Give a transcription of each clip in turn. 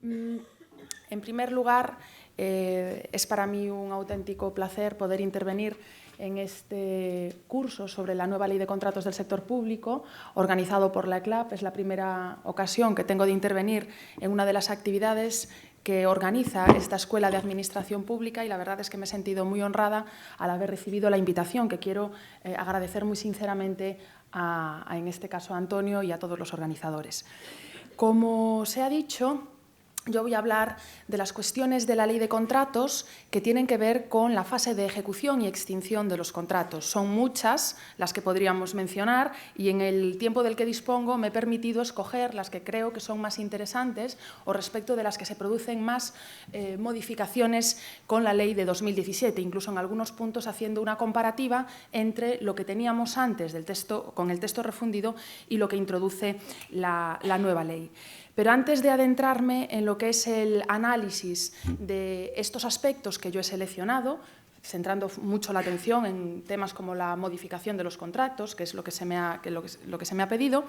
En primer lugar, es para mí un auténtico placer poder intervenir en este curso sobre la nueva Ley de Contratos del Sector Público, organizado por la ECLAP. Es la primera ocasión que tengo de intervenir en una de las actividades que organiza esta Escuela de Administración Pública y la verdad es que me he sentido muy honrada al haber recibido la invitación, que quiero agradecer muy sinceramente en este caso a Antonio y a todos los organizadores. Como se ha dicho, yo voy a hablar de las cuestiones de la Ley de Contratos que tienen que ver con la fase de ejecución y extinción de los contratos. Son muchas las que podríamos mencionar y en el tiempo del que dispongo me he permitido escoger las que creo que son más interesantes o respecto de las que se producen más modificaciones con la Ley de 2017, incluso en algunos puntos haciendo una comparativa entre lo que teníamos antes del texto, con el texto refundido y lo que introduce la nueva ley. Pero antes de adentrarme en lo que es el análisis de estos aspectos que yo he seleccionado, centrando mucho la atención en temas como la modificación de los contratos, que es lo que se me ha pedido,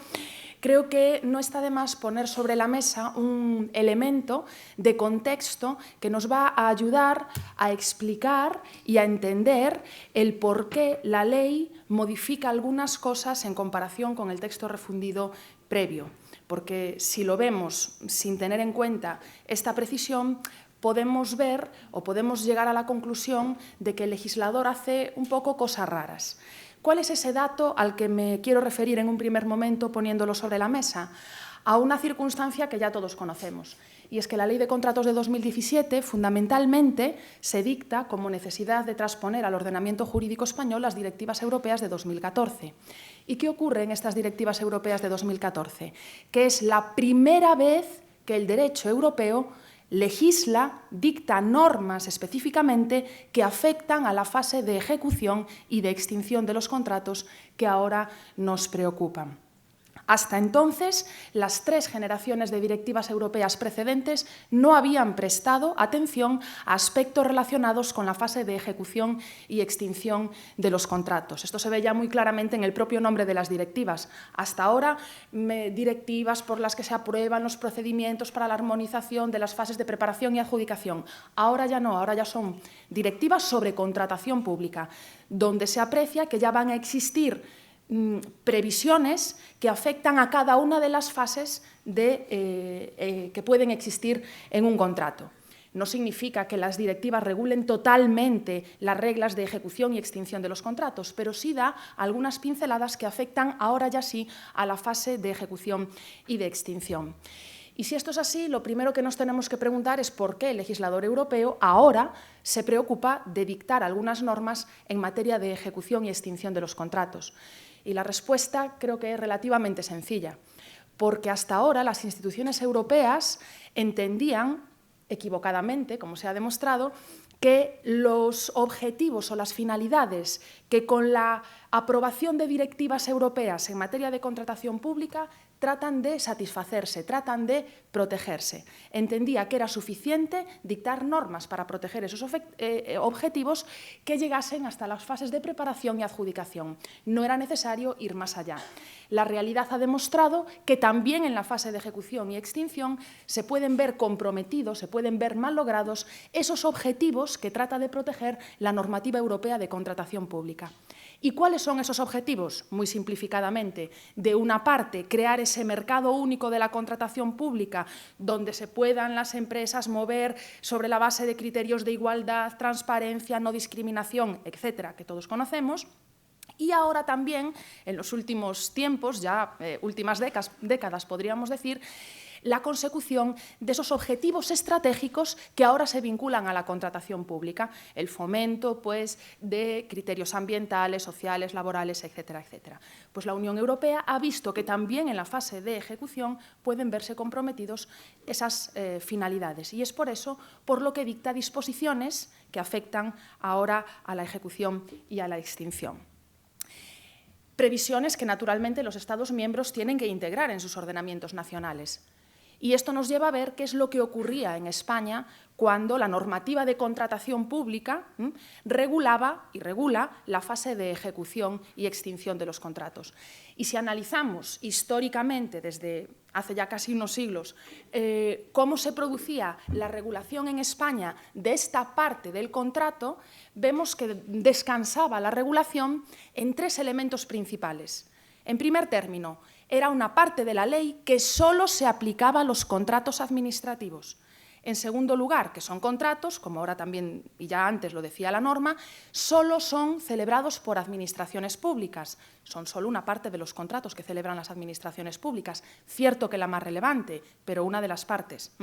creo que no está de más poner sobre la mesa un elemento de contexto que nos va a ayudar a explicar y a entender el por qué la ley modifica algunas cosas en comparación con el texto refundido previo. Porque si lo vemos sin tener en cuenta esta precisión, podemos ver o podemos llegar a la conclusión de que el legislador hace un poco cosas raras. ¿Cuál es ese dato al que me quiero referir en un primer momento poniéndolo sobre la mesa? A una circunstancia que ya todos conocemos, y es que la Ley de Contratos de 2017 fundamentalmente se dicta como necesidad de transponer al ordenamiento jurídico español las directivas europeas de 2014. ¿Y qué ocurre en estas directivas europeas de 2014? Que es la primera vez que el derecho europeo legisla, dicta normas específicamente que afectan a la fase de ejecución y de extinción de los contratos que ahora nos preocupan. Hasta entonces, las 3 generaciones de directivas europeas precedentes no habían prestado atención a aspectos relacionados con la fase de ejecución y extinción de los contratos. Esto se ve ya muy claramente en el propio nombre de las directivas. Hasta ahora, directivas por las que se aprueban los procedimientos para la armonización de las fases de preparación y adjudicación. Ahora ya no, ahora ya son directivas sobre contratación pública, donde se aprecia que ya van a existir previsiones que afectan a cada una de las fases que pueden existir en un contrato. No significa que las directivas regulen totalmente las reglas de ejecución y extinción de los contratos, pero sí da algunas pinceladas que afectan ahora ya sí a la fase de ejecución y de extinción. Y si esto es así, lo primero que nos tenemos que preguntar es por qué el legislador europeo ahora se preocupa de dictar algunas normas en materia de ejecución y extinción de los contratos. Y la respuesta creo que es relativamente sencilla, porque hasta ahora las instituciones europeas entendían, equivocadamente, como se ha demostrado, que los objetivos o las finalidades que con la aprobación de directivas europeas en materia de contratación pública tratan de satisfacerse, tratan de protegerse. Entendía que era suficiente dictar normas para proteger esos objetivos que llegasen hasta las fases de preparación y adjudicación. No era necesario ir más allá. La realidad ha demostrado que también en la fase de ejecución y extinción se pueden ver comprometidos, se pueden ver mal logrados esos objetivos que trata de proteger la normativa europea de contratación pública. ¿Y cuáles son esos objetivos? Muy simplificadamente, de una parte, crear ese mercado único de la contratación pública donde se puedan las empresas mover sobre la base de criterios de igualdad, transparencia, no discriminación, etcétera, que todos conocemos. Y ahora también, en los últimos tiempos, ya últimas décadas podríamos decir, la consecución de esos objetivos estratégicos que ahora se vinculan a la contratación pública, el fomento pues, de criterios ambientales, sociales, laborales, etcétera, etcétera. Pues la Unión Europea ha visto que también en la fase de ejecución pueden verse comprometidos esas finalidades y es por eso por lo que dicta disposiciones que afectan ahora a la ejecución y a la extinción. Previsiones que naturalmente los Estados miembros tienen que integrar en sus ordenamientos nacionales. Y esto nos lleva a ver qué es lo que ocurría en España cuando la normativa de contratación pública regulaba y regula la fase de ejecución y extinción de los contratos. Y si analizamos históricamente, desde hace ya casi unos siglos, cómo se producía la regulación en España de esta parte del contrato, vemos que descansaba la regulación en tres elementos principales. En primer término, era una parte de la ley que solo se aplicaba a los contratos administrativos. En segundo lugar, que son contratos, como ahora también, y ya antes lo decía la norma, solo son celebrados por administraciones públicas. Son solo una parte de los contratos que celebran las administraciones públicas. Cierto que la más relevante, pero una de las partes.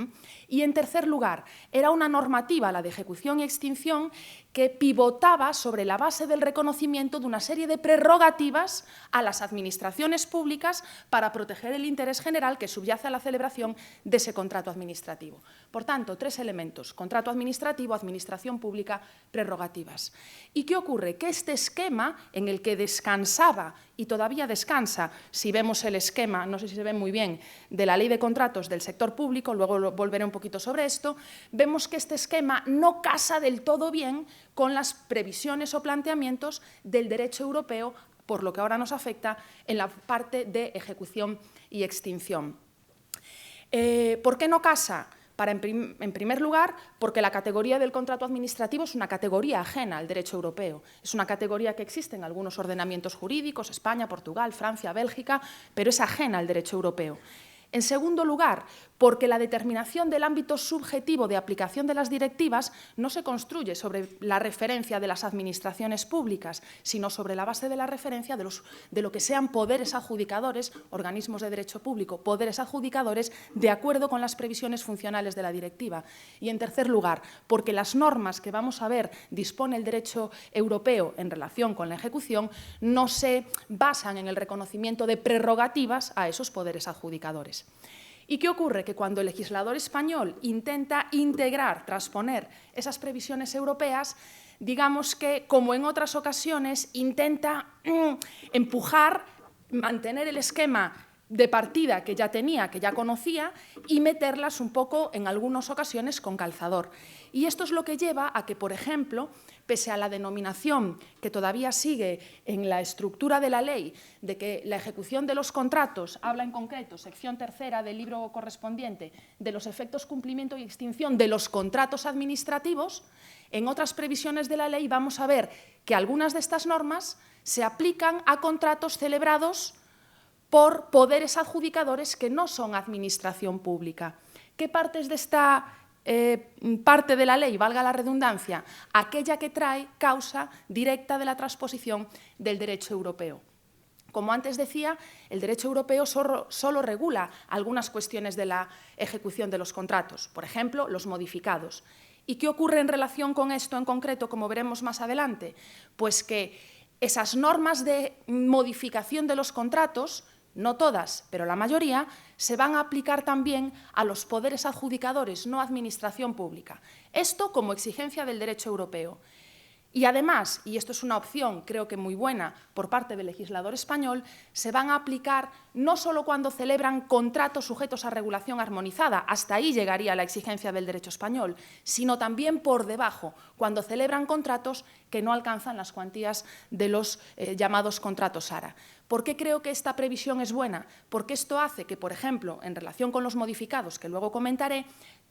Y en tercer lugar, era una normativa, la de ejecución y extinción, que pivotaba sobre la base del reconocimiento de una serie de prerrogativas a las administraciones públicas para proteger el interés general que subyace a la celebración de ese contrato administrativo. Por tanto, tres elementos: contrato administrativo, administración pública, prerrogativas. ¿Y qué ocurre? Que este esquema en el que descansaba y todavía descansa, si vemos el esquema, no sé si se ve muy bien, de la Ley de Contratos del sector público, luego volveré un poquito sobre esto, vemos que este esquema no casa del todo bien con las previsiones o planteamientos del derecho europeo, por lo que ahora nos afecta en la parte de ejecución y extinción. ¿Por qué no casa? En primer lugar, porque la categoría del contrato administrativo es una categoría ajena al derecho europeo. Es una categoría que existe en algunos ordenamientos jurídicos, España, Portugal, Francia, Bélgica, pero es ajena al derecho europeo. En segundo lugar, porque la determinación del ámbito subjetivo de aplicación de las directivas no se construye sobre la referencia de las administraciones públicas, sino sobre la base de la referencia de lo que sean poderes adjudicadores, organismos de derecho público, poderes adjudicadores, de acuerdo con las previsiones funcionales de la directiva. Y en tercer lugar, porque las normas que vamos a ver dispone el derecho europeo en relación con la ejecución no se basan en el reconocimiento de prerrogativas a esos poderes adjudicadores. ¿Y qué ocurre? Que cuando el legislador español intenta integrar, transponer esas previsiones europeas, digamos que, como en otras ocasiones, intenta empujar, mantener el esquema de partida que ya tenía, que ya conocía, y meterlas un poco, en algunas ocasiones, con calzador. Y esto es lo que lleva a que, por ejemplo, pese a la denominación que todavía sigue en la estructura de la ley, de que la ejecución de los contratos, habla en concreto, sección tercera del libro correspondiente, de los efectos, cumplimiento y extinción de los contratos administrativos, en otras previsiones de la ley vamos a ver que algunas de estas normas se aplican a contratos celebrados por poderes adjudicadores que no son administración pública. ¿Qué partes de esta parte de la ley, valga la redundancia? Aquella que trae causa directa de la transposición del derecho europeo. Como antes decía, el derecho europeo solo regula algunas cuestiones de la ejecución de los contratos, por ejemplo, los modificados. ¿Y qué ocurre en relación con esto en concreto, como veremos más adelante? Pues que esas normas de modificación de los contratos, no todas, pero la mayoría, se van a aplicar también a los poderes adjudicadores, no administración pública. Esto como exigencia del derecho europeo. Y además, y esto es una opción creo que muy buena por parte del legislador español, se van a aplicar no solo cuando celebran contratos sujetos a regulación armonizada, hasta ahí llegaría la exigencia del derecho español, sino también por debajo, cuando celebran contratos que no alcanzan las cuantías de los llamados contratos ARA. ¿Por qué creo que esta previsión es buena? Porque esto hace que, por ejemplo, en relación con los modificados, que luego comentaré,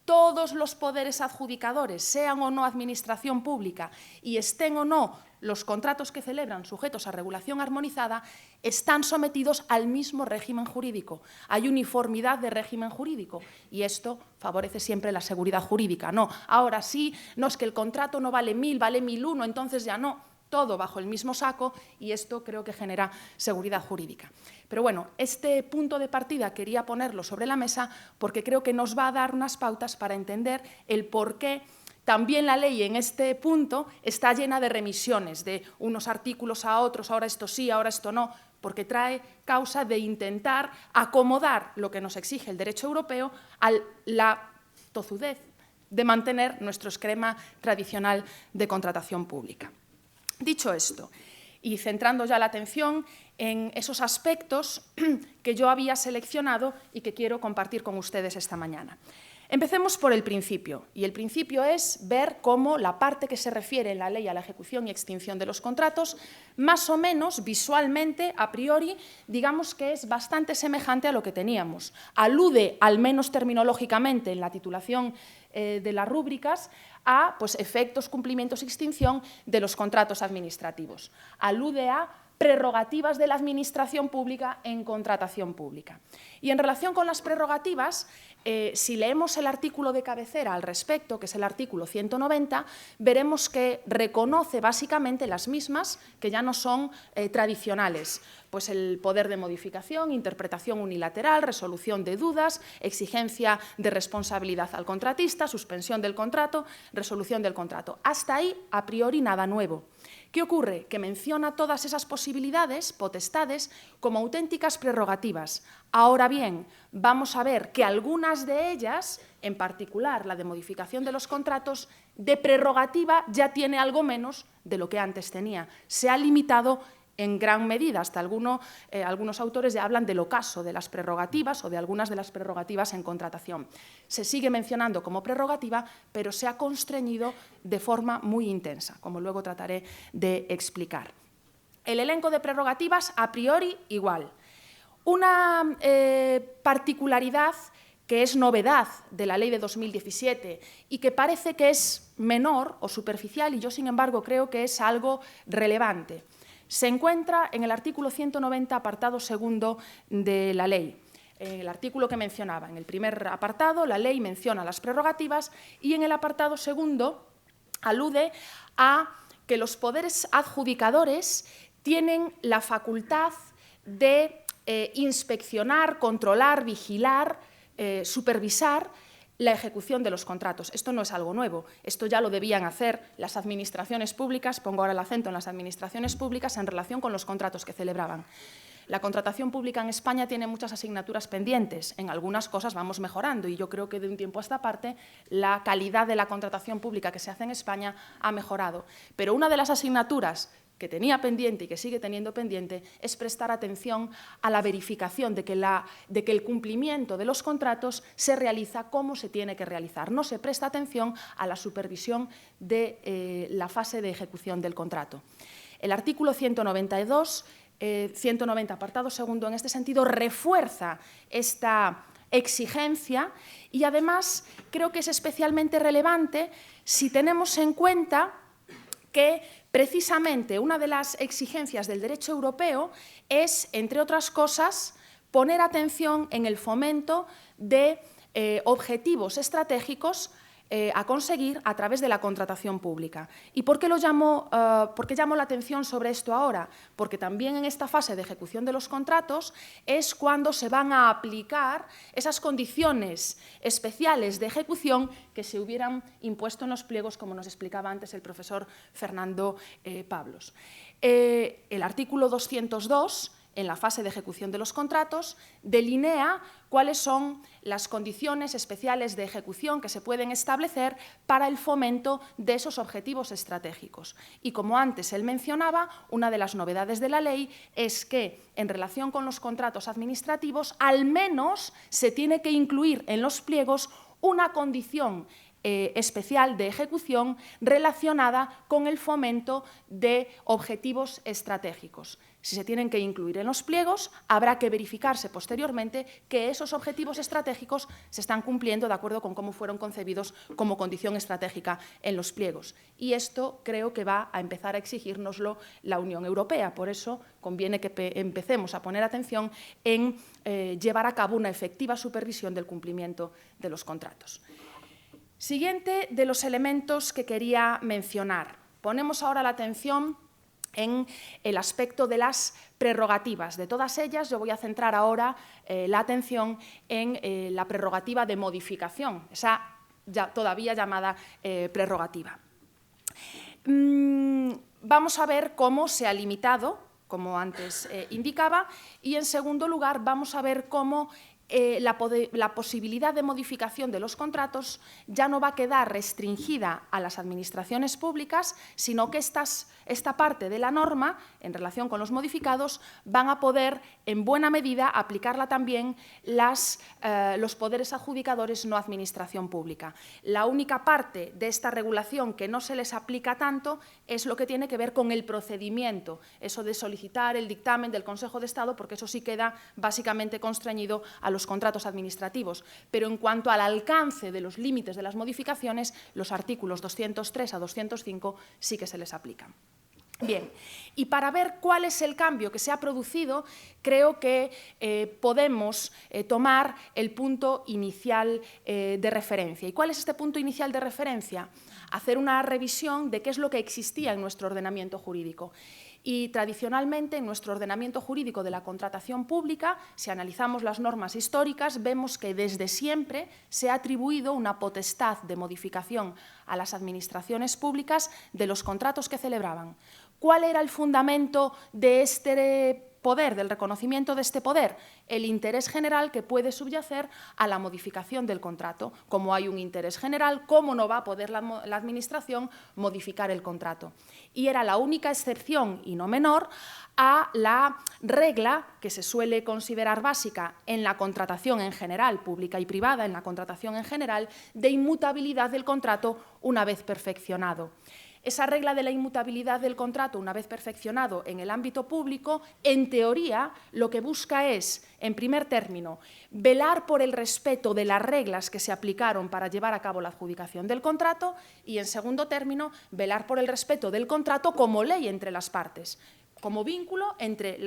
todos los poderes adjudicadores, sean o no administración pública y estén o no los contratos que celebran sujetos a regulación armonizada, están sometidos al mismo régimen jurídico. Hay uniformidad de régimen jurídico y esto favorece siempre la seguridad jurídica. No, ahora sí, no es que el contrato no vale 1000, vale 1001, entonces ya no. Todo bajo el mismo saco y esto creo que genera seguridad jurídica. Pero bueno, este punto de partida quería ponerlo sobre la mesa porque creo que nos va a dar unas pautas para entender el por qué también la ley en este punto está llena de remisiones, de unos artículos a otros, ahora esto sí, ahora esto no, porque trae causa de intentar acomodar lo que nos exige el derecho europeo a la tozudez de mantener nuestro esquema tradicional de contratación pública. Dicho esto, y centrando ya la atención en esos aspectos que yo había seleccionado y que quiero compartir con ustedes esta mañana. Empecemos por el principio, y el principio es ver cómo la parte que se refiere en la ley a la ejecución y extinción de los contratos, más o menos visualmente, a priori, digamos que es bastante semejante a lo que teníamos. Alude, al menos terminológicamente, en la titulación de las rúbricas, a efectos, cumplimientos y extinción de los contratos administrativos. Alude a prerrogativas de la Administración pública en contratación pública. Y en relación con las prerrogativas, si leemos el artículo de cabecera al respecto, que es el artículo 190, veremos que reconoce básicamente las mismas, que ya no son tradicionales, pues el poder de modificación, interpretación unilateral, resolución de dudas, exigencia de responsabilidad al contratista, suspensión del contrato, resolución del contrato. Hasta ahí, a priori, nada nuevo. ¿Qué ocurre? Que menciona todas esas posibilidades, potestades, como auténticas prerrogativas. Ahora bien, vamos a ver que algunas de ellas, en particular la de modificación de los contratos, de prerrogativa ya tiene algo menos de lo que antes tenía. Se ha limitado en gran medida, hasta algunos autores ya hablan del ocaso de las prerrogativas o de algunas de las prerrogativas en contratación. Se sigue mencionando como prerrogativa, pero se ha constreñido de forma muy intensa, como luego trataré de explicar. El elenco de prerrogativas, a priori, igual. Una particularidad que es novedad de la ley de 2017 y que parece que es menor o superficial, y yo, sin embargo, creo que es algo relevante. Se encuentra en el artículo 190, apartado segundo de la ley. El artículo que mencionaba. En el primer apartado, la ley menciona las prerrogativas y en el apartado segundo alude a que los poderes adjudicadores tienen la facultad de inspeccionar, controlar, vigilar, supervisar la ejecución de los contratos. Esto no es algo nuevo, esto ya lo debían hacer las administraciones públicas, pongo ahora el acento en las administraciones públicas en relación con los contratos que celebraban. La contratación pública en España tiene muchas asignaturas pendientes, en algunas cosas vamos mejorando y yo creo que de un tiempo a esta parte la calidad de la contratación pública que se hace en España ha mejorado. Pero una de las asignaturas que tenía pendiente y que sigue teniendo pendiente es prestar atención a la verificación de que el cumplimiento de los contratos se realiza como se tiene que realizar. No se presta atención a la supervisión de la fase de ejecución del contrato. El artículo 192, 190, apartado segundo, en este sentido, refuerza esta exigencia y, además, creo que es especialmente relevante si tenemos en cuenta que precisamente una de las exigencias del derecho europeo es, entre otras cosas, poner atención en el fomento de objetivos estratégicos a conseguir a través de la contratación pública. ¿Y por qué llamo la atención sobre esto ahora? Porque también en esta fase de ejecución de los contratos es cuando se van a aplicar esas condiciones especiales de ejecución que se hubieran impuesto en los pliegos, como nos explicaba antes el profesor Fernando Pablos. El artículo 202, en la fase de ejecución de los contratos, delinea cuáles son las condiciones especiales de ejecución que se pueden establecer para el fomento de esos objetivos estratégicos. Y como antes él mencionaba, una de las novedades de la ley es que, en relación con los contratos administrativos, al menos se tiene que incluir en los pliegos una condición especial de ejecución relacionada con el fomento de objetivos estratégicos. Si se tienen que incluir en los pliegos, habrá que verificarse posteriormente que esos objetivos estratégicos se están cumpliendo de acuerdo con cómo fueron concebidos como condición estratégica en los pliegos. Y esto creo que va a empezar a exigírnoslo la Unión Europea. Por eso conviene que empecemos a poner atención en llevar a cabo una efectiva supervisión del cumplimiento de los contratos. Siguiente de los elementos que quería mencionar. Ponemos ahora la atención en el aspecto de las prerrogativas. De todas ellas, yo voy a centrar ahora la atención en la prerrogativa de modificación, esa todavía llamada prerrogativa. Vamos a ver cómo se ha limitado, como antes indicaba, y en segundo lugar vamos a ver cómo la posibilidad de modificación de los contratos ya no va a quedar restringida a las administraciones públicas, sino que esta parte de la norma, en relación con los modificados, van a poder, en buena medida, aplicarla también los poderes adjudicadores no administración pública. La única parte de esta regulación que no se les aplica tanto es lo que tiene que ver con el procedimiento, eso de solicitar el dictamen del Consejo de Estado, porque eso sí queda básicamente constreñido a los contratos administrativos. Pero en cuanto al alcance de los límites de las modificaciones, los artículos 203 a 205 sí que se les aplican. Bien, y para ver cuál es el cambio que se ha producido, creo que podemos tomar el punto inicial de referencia. ¿Y cuál es este punto inicial de referencia? Hacer una revisión de qué es lo que existía en nuestro ordenamiento jurídico. Y tradicionalmente en nuestro ordenamiento jurídico de la contratación pública, si analizamos las normas históricas, vemos que desde siempre se ha atribuido una potestad de modificación a las administraciones públicas de los contratos que celebraban. ¿Cuál era el fundamento de este poder, del reconocimiento de este poder? El interés general que puede subyacer a la modificación del contrato. Como hay un interés general, ¿cómo no va a poder la Administración modificar el contrato? Y era la única excepción, y no menor, a la regla que se suele considerar básica en la contratación en general, pública y privada, en la contratación en general, de inmutabilidad del contrato una vez perfeccionado. Esa regla de la inmutabilidad del contrato, una vez perfeccionado en el ámbito público, en teoría lo que busca es, en primer término, velar por el respeto de las reglas que se aplicaron para llevar a cabo la adjudicación del contrato y, en segundo término, velar por el respeto del contrato como ley entre las partes, como vínculo entre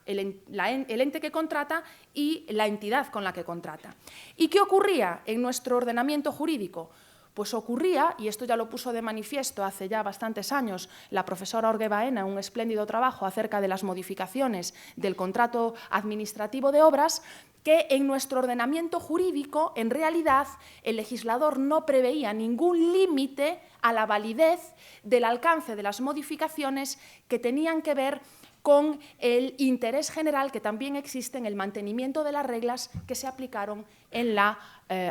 el ente que contrata y la entidad con la que contrata. ¿Y qué ocurría en nuestro ordenamiento jurídico? Pues ocurría, y esto ya lo puso de manifiesto hace ya bastantes años la profesora Orgue Baena en un espléndido trabajo acerca de las modificaciones del contrato administrativo de obras, que en nuestro ordenamiento jurídico, en realidad, el legislador no preveía ningún límite a la validez del alcance de las modificaciones que tenían que ver con el interés general que también existe en el mantenimiento de las reglas que se aplicaron en la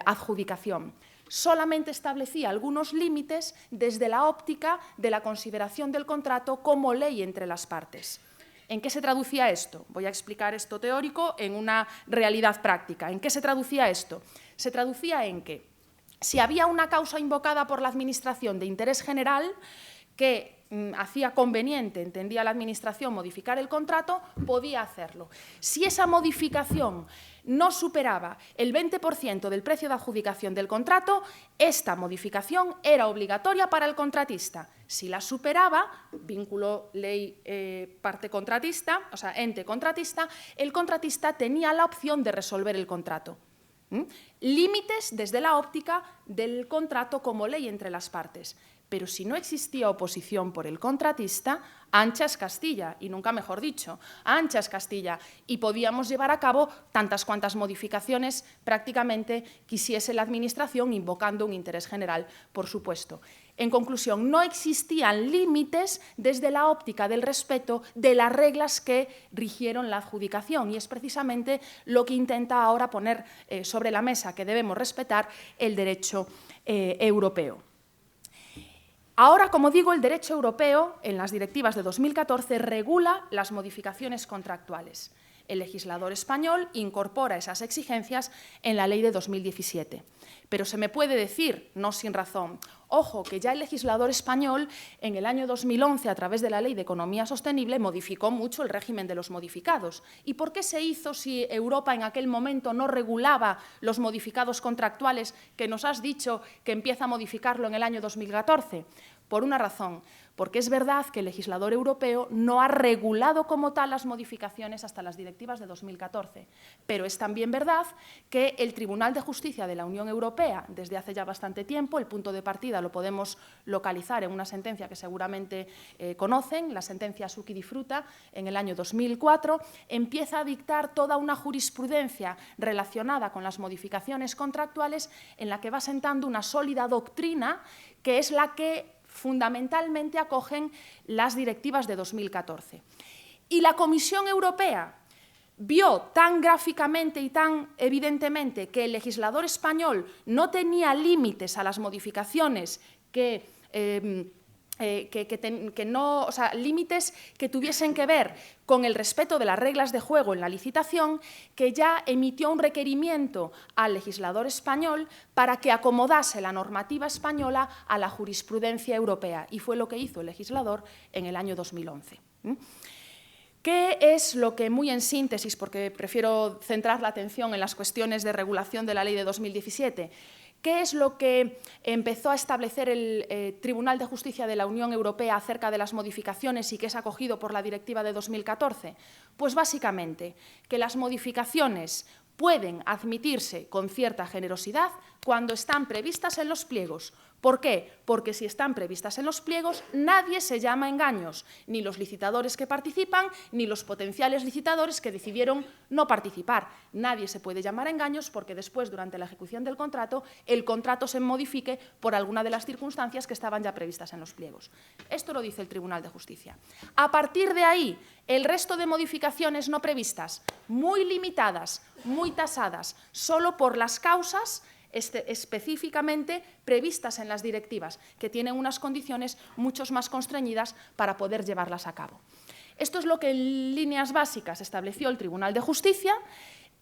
adjudicación. Solamente establecía algunos límites desde la óptica de la consideración del contrato como ley entre las partes. ¿En qué se traducía esto? Voy a explicar esto teórico en una realidad práctica. ¿En qué se traducía esto? Se traducía en que si había una causa invocada por la Administración de interés general que hacía conveniente, entendía la Administración, modificar el contrato, podía hacerlo. Si esa modificación no superaba el 20% del precio de adjudicación del contrato, esta modificación era obligatoria para el contratista. Si la superaba, vínculo ley parte contratista, o sea, ente contratista, el contratista tenía la opción de resolver el contrato. Límites desde la óptica del contrato como ley entre las partes. Pero si no existía oposición por el contratista, ancha es Castilla, y nunca mejor dicho, ancha es Castilla, y podíamos llevar a cabo tantas cuantas modificaciones prácticamente quisiese la Administración, invocando un interés general, por supuesto. En conclusión, no existían límites desde la óptica del respeto de las reglas que rigieron la adjudicación, y es precisamente lo que intenta ahora poner sobre la mesa, que debemos respetar el derecho europeo. Ahora, como digo, el derecho europeo, en las directivas de 2014, regula las modificaciones contractuales. El legislador español incorpora esas exigencias en la ley de 2017. Pero se me puede decir, no sin razón, ojo, que ya el legislador español en el año 2011, a través de la Ley de Economía Sostenible, modificó mucho el régimen de los modificados. ¿Y por qué se hizo si Europa en aquel momento no regulaba los modificados contractuales que nos has dicho que empieza a modificarlo en el año 2014? Por una razón, porque es verdad que el legislador europeo no ha regulado como tal las modificaciones hasta las directivas de 2014, pero es también verdad que el Tribunal de Justicia de la Unión Europea, desde hace ya bastante tiempo, el punto de partida lo podemos localizar en una sentencia que seguramente conocen, la sentencia Succhi di Fruta, en el año 2004, empieza a dictar toda una jurisprudencia relacionada con las modificaciones contractuales en la que va sentando una sólida doctrina que es la que fundamentalmente acogen las directivas de 2014. Y la Comisión Europea vio tan gráficamente y tan evidentemente que el legislador español no tenía límites a las modificaciones límites que tuviesen que ver con el respeto de las reglas de juego en la licitación, que ya emitió un requerimiento al legislador español para que acomodase la normativa española a la jurisprudencia europea, y fue lo que hizo el legislador en el año 2011. ¿Qué es lo que, muy en síntesis, porque prefiero centrar la atención en las cuestiones de regulación de la ley de 2017, qué es lo que empezó a establecer el Tribunal de Justicia de la Unión Europea acerca de las modificaciones y que es acogido por la Directiva de 2014? Pues básicamente que las modificaciones pueden admitirse con cierta generosidad cuando están previstas en los pliegos. ¿Por qué? Porque si están previstas en los pliegos, nadie se llama engaños, ni los licitadores que participan, ni los potenciales licitadores que decidieron no participar. Nadie se puede llamar engaños porque después, durante la ejecución del contrato, el contrato se modifique por alguna de las circunstancias que estaban ya previstas en los pliegos. Esto lo dice el Tribunal de Justicia. A partir de ahí, el resto de modificaciones no previstas, muy limitadas, muy tasadas, solo por las causas específicamente previstas en las directivas, que tienen unas condiciones mucho más constreñidas para poder llevarlas a cabo. Esto es lo que en líneas básicas estableció el Tribunal de Justicia.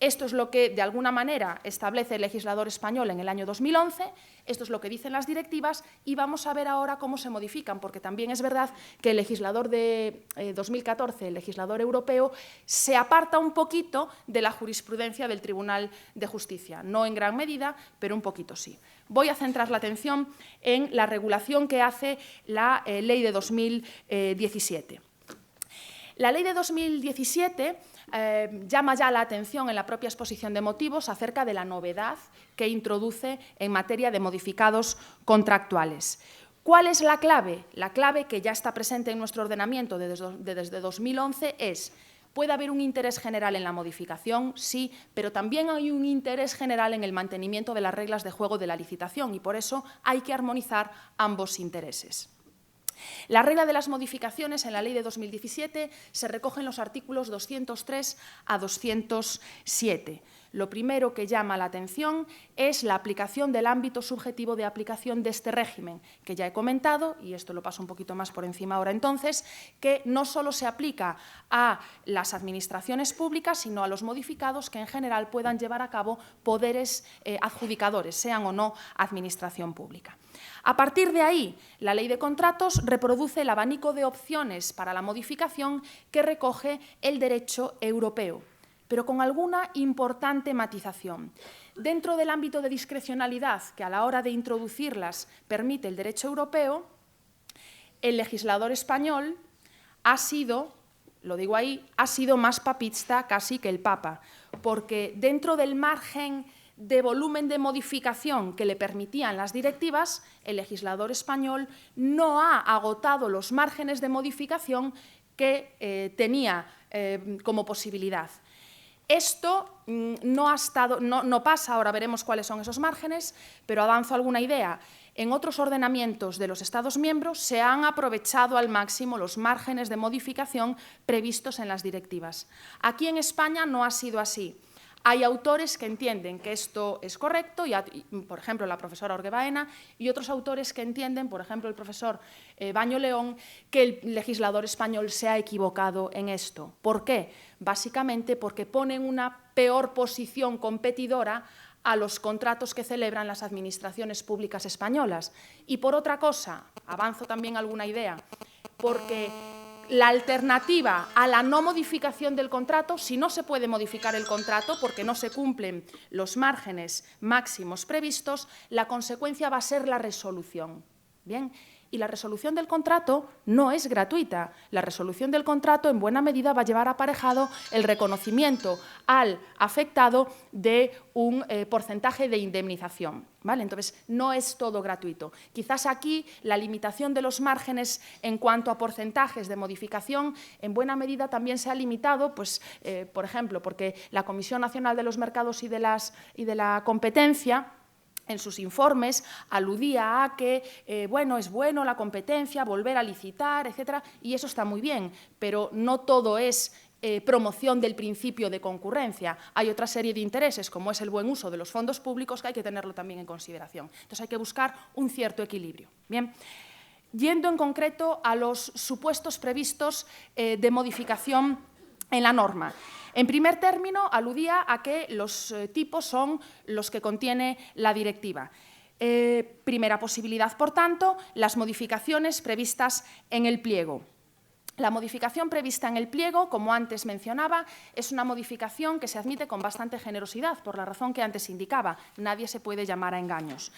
Esto es lo que, de alguna manera, establece el legislador español en el año 2011, esto es lo que dicen las directivas y vamos a ver ahora cómo se modifican, porque también es verdad que el legislador de 2014, el legislador europeo, se aparta un poquito de la jurisprudencia del Tribunal de Justicia, no en gran medida, pero un poquito sí. Voy a centrar la atención en la regulación que hace la ley de 2017. La ley de 2017 llama ya la atención en la propia exposición de motivos acerca de la novedad que introduce en materia de modificados contractuales. ¿Cuál es la clave? La clave que ya está presente en nuestro ordenamiento desde 2011 es: ¿puede haber un interés general en la modificación? Sí, pero también hay un interés general en el mantenimiento de las reglas de juego de la licitación y por eso hay que armonizar ambos intereses. La regla de las modificaciones en la ley de 2017 se recoge en los artículos 203 a 207. Lo primero que llama la atención es la aplicación del ámbito subjetivo de aplicación de este régimen, que ya he comentado, y esto lo paso un poquito más por encima ahora entonces, que no solo se aplica a las administraciones públicas, sino a los modificados que en general puedan llevar a cabo poderes adjudicadores, sean o no administración pública. A partir de ahí, la Ley de Contratos reproduce el abanico de opciones para la modificación que recoge el derecho europeo, pero con alguna importante matización. Dentro del ámbito de discrecionalidad que a la hora de introducirlas permite el derecho europeo, el legislador español ha sido, lo digo ahí, ha sido más papista casi que el Papa, porque dentro del margen de volumen de modificación que le permitían las directivas, el legislador español no ha agotado los márgenes de modificación que tenía como posibilidad. Esto no pasa, ahora veremos cuáles son esos márgenes, pero avanzo alguna idea. En otros ordenamientos de los Estados miembros se han aprovechado al máximo los márgenes de modificación previstos en las directivas. Aquí en España no ha sido así. Hay autores que entienden que esto es correcto, por ejemplo, la profesora Orgue Baena, y otros autores que entienden, por ejemplo, el profesor Baño León, que el legislador español se ha equivocado en esto. ¿Por qué? Básicamente porque ponen una peor posición competidora a los contratos que celebran las administraciones públicas españolas. Y por otra cosa, avanzo también alguna idea, porque la alternativa a la no modificación del contrato, si no se puede modificar el contrato porque no se cumplen los márgenes máximos previstos, la consecuencia va a ser la resolución. Bien, y la resolución del contrato no es gratuita. La resolución del contrato en buena medida va a llevar aparejado el reconocimiento al afectado de un porcentaje de indemnización, ¿vale? Entonces, no es todo gratuito. Quizás aquí la limitación de los márgenes en cuanto a porcentajes de modificación en buena medida también se ha limitado, pues, por ejemplo, porque la Comisión Nacional de los Mercados y de la Competencia, en sus informes, aludía a que, bueno, es bueno la competencia, volver a licitar, etcétera, y eso está muy bien, pero no todo es promoción del principio de concurrencia. Hay otra serie de intereses, como es el buen uso de los fondos públicos, que hay que tenerlo también en consideración. Entonces, hay que buscar un cierto equilibrio. Bien. Yendo en concreto a los supuestos previstos de modificación en la norma. En primer término, aludía a que los tipos son los que contiene la directiva. Primera posibilidad, por tanto, las modificaciones previstas en el pliego. La modificación prevista en el pliego, como antes mencionaba, es una modificación que se admite con bastante generosidad, por la razón que antes indicaba. Nadie se puede llamar a engaños.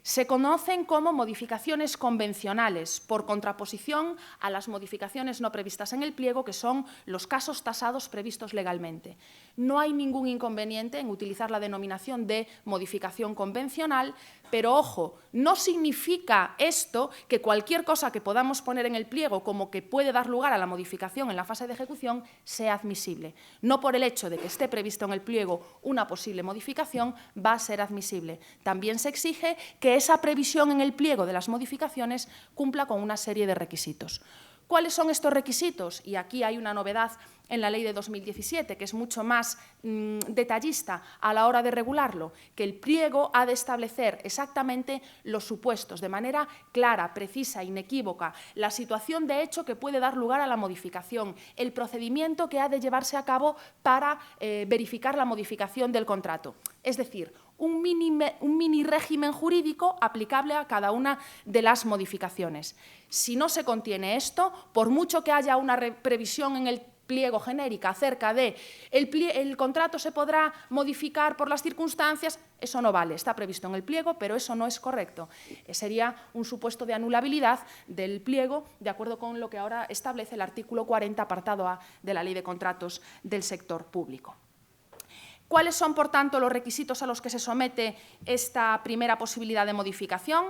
Se conocen como modificaciones convencionales, por contraposición a las modificaciones no previstas en el pliego, que son los casos tasados previstos legalmente. No hay ningún inconveniente en utilizar la denominación de modificación convencional, pero, ojo, no significa esto que cualquier cosa que podamos poner en el pliego como que puede dar lugar a la modificación en la fase de ejecución sea admisible. No por el hecho de que esté previsto en el pliego una posible modificación va a ser admisible. También se exige que esa previsión en el pliego de las modificaciones cumpla con una serie de requisitos. ¿Cuáles son estos requisitos? Y aquí hay una novedad en la ley de 2017, que es mucho más detallista a la hora de regularlo, que el pliego ha de establecer exactamente los supuestos, de manera clara, precisa, inequívoca, la situación de hecho que puede dar lugar a la modificación, el procedimiento que ha de llevarse a cabo para verificar la modificación del contrato. Es decir, un mini régimen jurídico aplicable a cada una de las modificaciones. Si no se contiene esto, por mucho que haya una previsión en el pliego genérica acerca de el contrato se podrá modificar por las circunstancias, eso no vale, está previsto en el pliego, pero eso no es correcto. Sería un supuesto de anulabilidad del pliego, de acuerdo con lo que ahora establece el artículo 40, apartado A de la Ley de Contratos del Sector Público. ¿Cuáles son, por tanto, los requisitos a los que se somete esta primera posibilidad de modificación?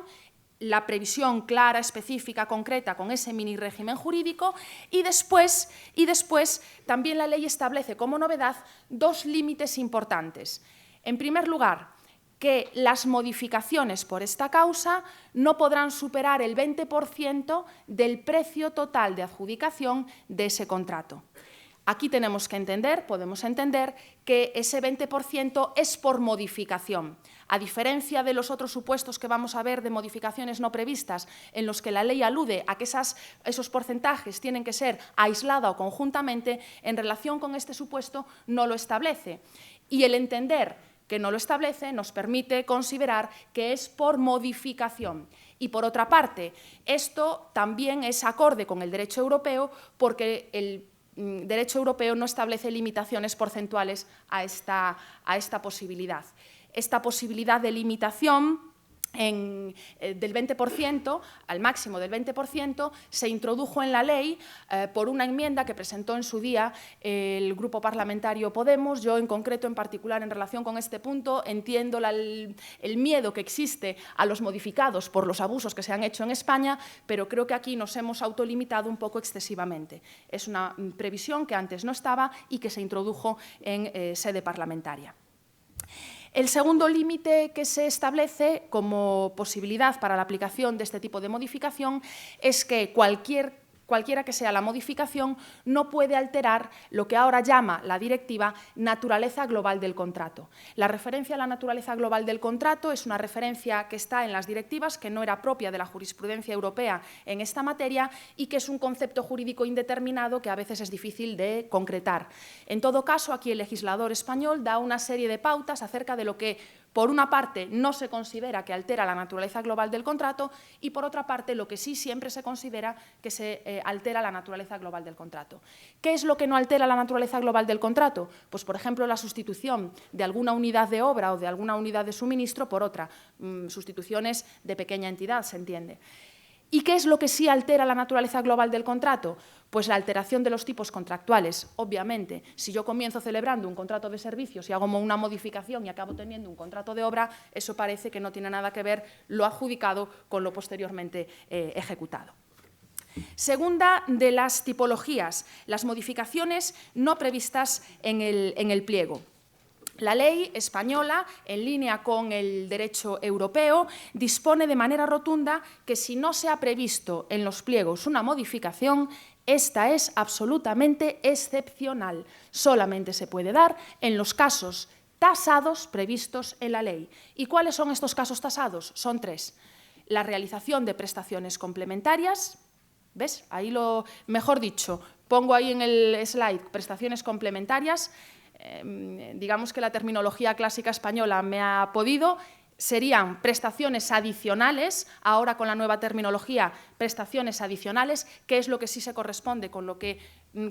La previsión clara, específica, concreta, con ese mini régimen jurídico, y después también la ley establece como novedad dos límites importantes. En primer lugar, que las modificaciones por esta causa no podrán superar el 20% del precio total de adjudicación de ese contrato. Aquí tenemos que entender, podemos entender, que ese 20% es por modificación. A diferencia de los otros supuestos que vamos a ver de modificaciones no previstas, en los que la ley alude a que esos porcentajes tienen que ser aislada o conjuntamente, en relación con este supuesto no lo establece. Y el entender que no lo establece nos permite considerar que es por modificación. Y, por otra parte, esto también es acorde con el derecho europeo, porque el derecho europeo no establece limitaciones porcentuales a esta posibilidad. Esta posibilidad de limitación del 20%, al máximo del 20%, se introdujo en la ley por una enmienda que presentó en su día el Grupo Parlamentario Podemos. Yo, en concreto, en particular, en relación con este punto, entiendo el miedo que existe a los modificados por los abusos que se han hecho en España, pero creo que aquí nos hemos autolimitado un poco excesivamente. Es una previsión que antes no estaba y que se introdujo en sede parlamentaria. El segundo límite que se establece como posibilidad para la aplicación de este tipo de modificación es que cualquiera que sea la modificación no puede alterar lo que ahora llama la directiva naturaleza global del contrato. La referencia a la naturaleza global del contrato es una referencia que está en las directivas, que no era propia de la jurisprudencia europea en esta materia y que es un concepto jurídico indeterminado que a veces es difícil de concretar. En todo caso, aquí el legislador español da una serie de pautas acerca de lo que, por una parte, no se considera que altera la naturaleza global del contrato y, por otra parte, lo que sí siempre se considera que se altera la naturaleza global del contrato. ¿Qué es lo que no altera la naturaleza global del contrato? Pues, por ejemplo, la sustitución de alguna unidad de obra o de alguna unidad de suministro por otra. Sustituciones de pequeña entidad, se entiende. ¿Y qué es lo que sí altera la naturaleza global del contrato? Pues la alteración de los tipos contractuales. Obviamente, si yo comienzo celebrando un contrato de servicios y hago una modificación y acabo teniendo un contrato de obra, eso parece que no tiene nada que ver lo adjudicado con lo posteriormente ejecutado. Segunda de las tipologías, las modificaciones no previstas en el pliego. La ley española, en línea con el derecho europeo, dispone de manera rotunda que si no se ha previsto en los pliegos una modificación, Esta es absolutamente excepcional. Solamente se puede dar en los casos tasados previstos en la ley. ¿Y cuáles son estos casos tasados? Son 3. La realización de prestaciones complementarias, ¿ves? Ahí mejor dicho, pongo ahí en el slide prestaciones complementarias, digamos que la terminología clásica española me ha podido, serían prestaciones adicionales, ahora con la nueva terminología, prestaciones adicionales, que es lo que sí se corresponde con lo que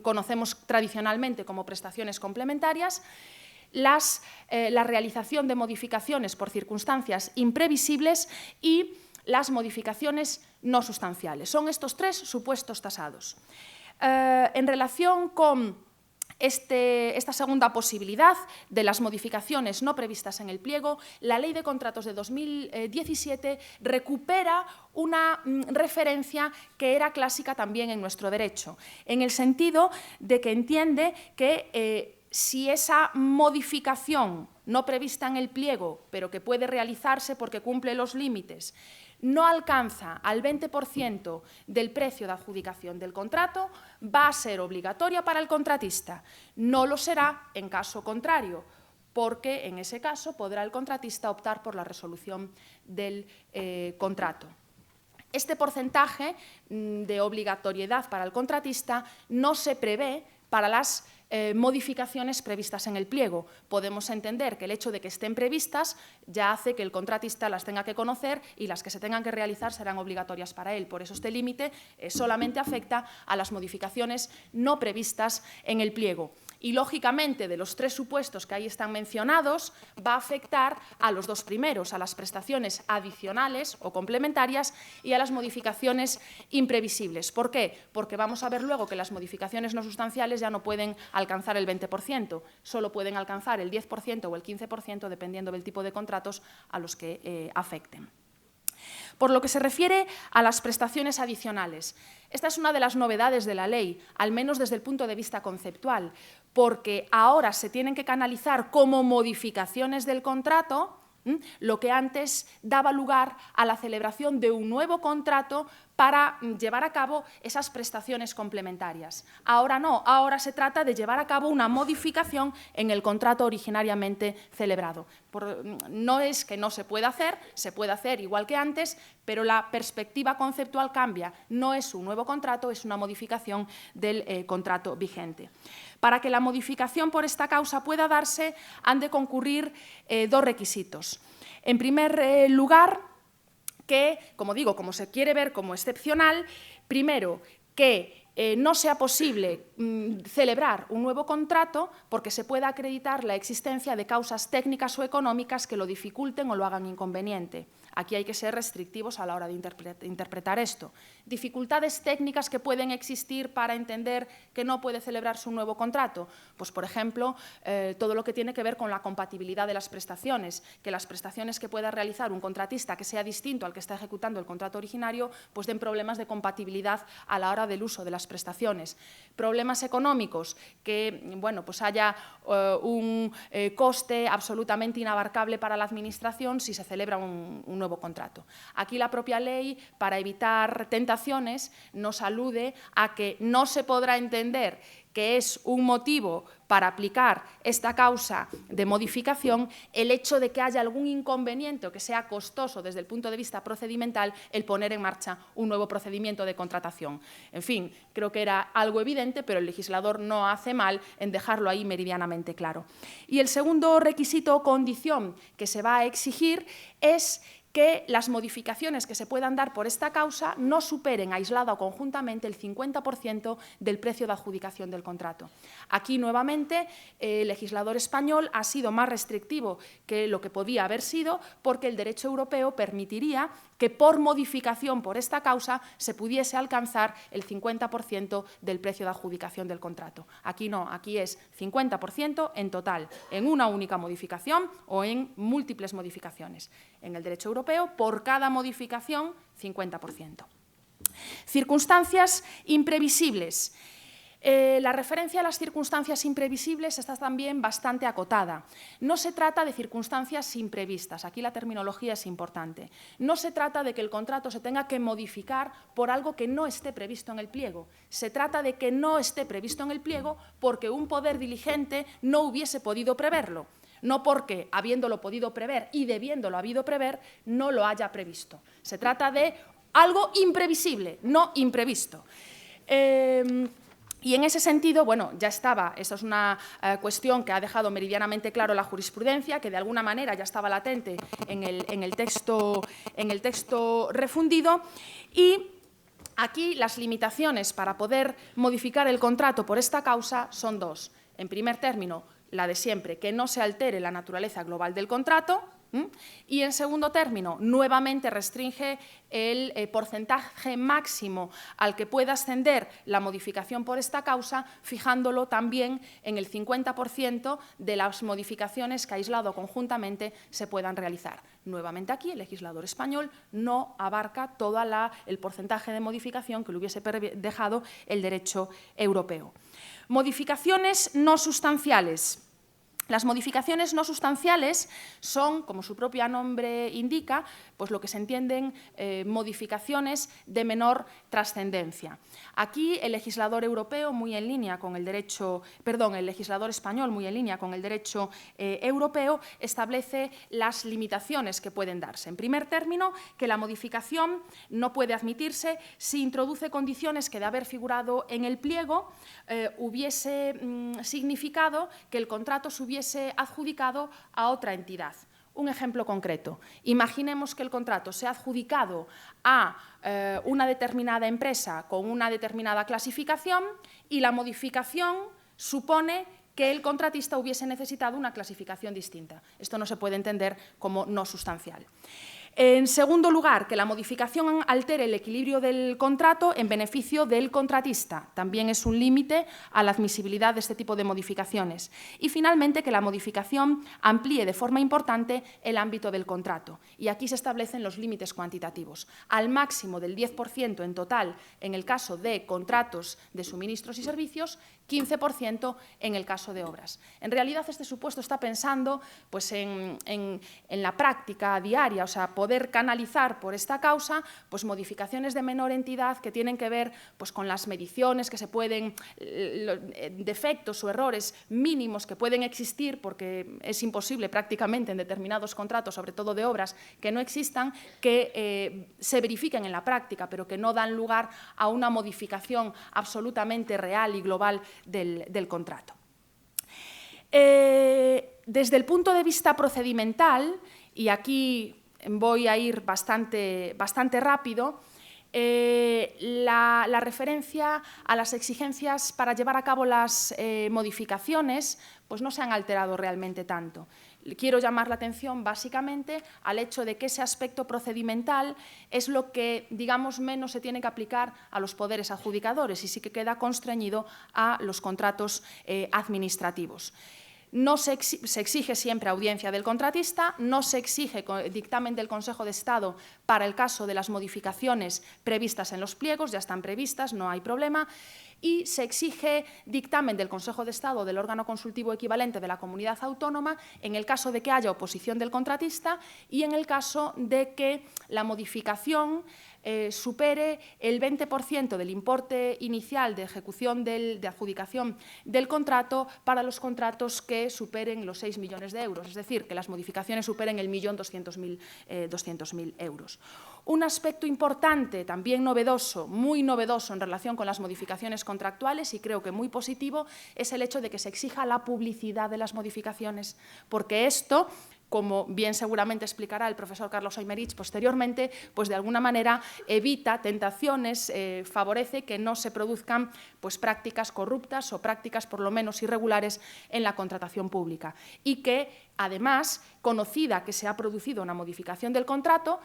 conocemos tradicionalmente como prestaciones complementarias, la realización de modificaciones por circunstancias imprevisibles y las modificaciones no sustanciales. Son estos 3 supuestos tasados. En relación con esta segunda posibilidad de las modificaciones no previstas en el pliego, la Ley de Contratos de 2017 recupera una referencia que era clásica también en nuestro derecho, en el sentido de que entiende que si esa modificación no prevista en el pliego, pero que puede realizarse porque cumple los límites, no alcanza al 20% del precio de adjudicación del contrato, va a ser obligatoria para el contratista. No lo será en caso contrario, porque en ese caso podrá el contratista optar por la resolución del contrato. Este porcentaje de obligatoriedad para el contratista no se prevé para las modificaciones previstas en el pliego. Podemos entender que el hecho de que estén previstas ya hace que el contratista las tenga que conocer y las que se tengan que realizar serán obligatorias para él. Por eso este límite solamente afecta a las modificaciones no previstas en el pliego. Y, lógicamente, de los 3 supuestos que ahí están mencionados, va a afectar a los 2 primeros, a las prestaciones adicionales o complementarias y a las modificaciones imprevisibles. ¿Por qué? Porque vamos a ver luego que las modificaciones no sustanciales ya no pueden alcanzar el 20%, solo pueden alcanzar el 10% o el 15%, dependiendo del tipo de contratos a los que afecten. Por lo que se refiere a las prestaciones adicionales, esta es una de las novedades de la ley, al menos desde el punto de vista conceptual, porque ahora se tienen que canalizar como modificaciones del contrato, lo que antes daba lugar a la celebración de un nuevo contrato para llevar a cabo esas prestaciones complementarias. Ahora no, ahora se trata de llevar a cabo una modificación en el contrato originariamente celebrado. No es que no se pueda hacer igual que antes, pero la perspectiva conceptual cambia. No es un nuevo contrato, es una modificación del contrato vigente. Para que la modificación por esta causa pueda darse, han de concurrir 2 requisitos. En primer lugar, que, como digo, como se quiere ver como excepcional, primero, que no sea posible celebrar un nuevo contrato porque se pueda acreditar la existencia de causas técnicas o económicas que lo dificulten o lo hagan inconveniente. Aquí hay que ser restrictivos a la hora de interpretar esto. Dificultades técnicas que pueden existir para entender que no puede celebrarse un nuevo contrato. Pues, por ejemplo, todo lo que tiene que ver con la compatibilidad de las prestaciones, que las prestaciones que pueda realizar un contratista que sea distinto al que está ejecutando el contrato originario, pues den problemas de compatibilidad a la hora del uso de las prestaciones. Problemas económicos, que bueno, pues haya un coste absolutamente inabarcable para la Administración si se celebra un nuevo contrato. Aquí la propia ley, para evitar tentaciones, nos alude a que no se podrá entender que es un motivo para aplicar esta causa de modificación el hecho de que haya algún inconveniente o que sea costoso desde el punto de vista procedimental el poner en marcha un nuevo procedimiento de contratación. En fin, creo que era algo evidente, pero el legislador no hace mal en dejarlo ahí meridianamente claro. Y el segundo requisito o condición que se va a exigir es que las modificaciones que se puedan dar por esta causa no superen aislada o conjuntamente el 50% del precio de adjudicación del contrato. Aquí, nuevamente, el legislador español ha sido más restrictivo que lo que podía haber sido, porque el derecho europeo permitiría que por modificación por esta causa se pudiese alcanzar el 50% del precio de adjudicación del contrato. Aquí no, aquí es 50% en total, en una única modificación o en múltiples modificaciones. En el derecho europeo, por cada modificación, 50%. Circunstancias imprevisibles. La referencia a las circunstancias imprevisibles está también bastante acotada. No se trata de circunstancias imprevistas, aquí la terminología es importante. No se trata de que el contrato se tenga que modificar por algo que no esté previsto en el pliego. Se trata de que no esté previsto en el pliego porque un poder diligente no hubiese podido preverlo, no porque, habiéndolo podido prever y debiéndolo habido prever, no lo haya previsto. Se trata de algo imprevisible, no imprevisto. Y en ese sentido, bueno, ya estaba, esa es una cuestión que ha dejado meridianamente claro la jurisprudencia, que de alguna manera ya estaba latente en el texto refundido, y aquí las limitaciones para poder modificar el contrato por esta causa son dos. En primer término, la de siempre, que no se altere la naturaleza global del contrato, y en segundo término, nuevamente restringe el porcentaje máximo al que pueda ascender la modificación por esta causa, fijándolo también en el 50% de las modificaciones que aislado o conjuntamente se puedan realizar. Nuevamente aquí el legislador español no abarca todo el porcentaje de modificación que le hubiese dejado el derecho europeo. Modificaciones no sustanciales. Las modificaciones no sustanciales son, como su propio nombre indica, pues lo que se entienden modificaciones de menor trascendencia. Aquí el legislador europeo, muy en línea con el derecho, el legislador español, muy en línea con el derecho europeo, establece las limitaciones que pueden darse. En primer término, que la modificación no puede admitirse si introduce condiciones que, de haber figurado en el pliego, hubiese significado que el contrato se hubiese adjudicado a otra entidad. Un ejemplo concreto. Imaginemos que el contrato se ha adjudicado a una determinada empresa con una determinada clasificación y la modificación supone que el contratista hubiese necesitado una clasificación distinta. Esto no se puede entender como no sustancial. En segundo lugar, que la modificación altere el equilibrio del contrato en beneficio del contratista. También es un límite a la admisibilidad de este tipo de modificaciones. Y, finalmente, que la modificación amplíe de forma importante el ámbito del contrato. Y aquí se establecen los límites cuantitativos. Al máximo del 10% en total en el caso de contratos de suministros y servicios, 15% en el caso de obras. En realidad, este supuesto está pensando pues, en la práctica diaria, o sea, poder canalizar por esta causa pues, modificaciones de menor entidad que tienen que ver pues, con las mediciones que se pueden, defectos o errores mínimos que pueden existir, porque es imposible prácticamente en determinados contratos, sobre todo de obras, que no existan, que se verifiquen en la práctica, pero que no dan lugar a una modificación absolutamente real y global del contrato. Desde el punto de vista procedimental, y aquí voy a ir bastante rápido, la referencia a las exigencias para llevar a cabo las modificaciones pues no se han alterado realmente tanto. Quiero llamar la atención básicamente al hecho de que ese aspecto procedimental es lo que, digamos, menos se tiene que aplicar a los poderes adjudicadores y sí que queda constreñido a los contratos administrativos. No se exige siempre audiencia del contratista, no se exige dictamen del Consejo de Estado para el caso de las modificaciones previstas en los pliegos, ya están previstas, no hay problema, y se exige dictamen del Consejo de Estado del órgano consultivo equivalente de la comunidad autónoma en el caso de que haya oposición del contratista y en el caso de que la modificación supere el 20% del importe inicial de ejecución de adjudicación del contrato para los contratos que superen los 6 millones de euros, es decir, que las modificaciones superen el 1.200.000 euros. Un aspecto importante, también novedoso, muy novedoso en relación con las modificaciones contractuales y creo que muy positivo, es el hecho de que se exija la publicidad de las modificaciones, porque esto, como bien seguramente explicará el profesor Carlos Aymerich posteriormente, pues de alguna manera evita tentaciones, favorece que no se produzcan pues, prácticas corruptas o prácticas por lo menos irregulares en la contratación pública y que, además, conocida que se ha producido una modificación del contrato,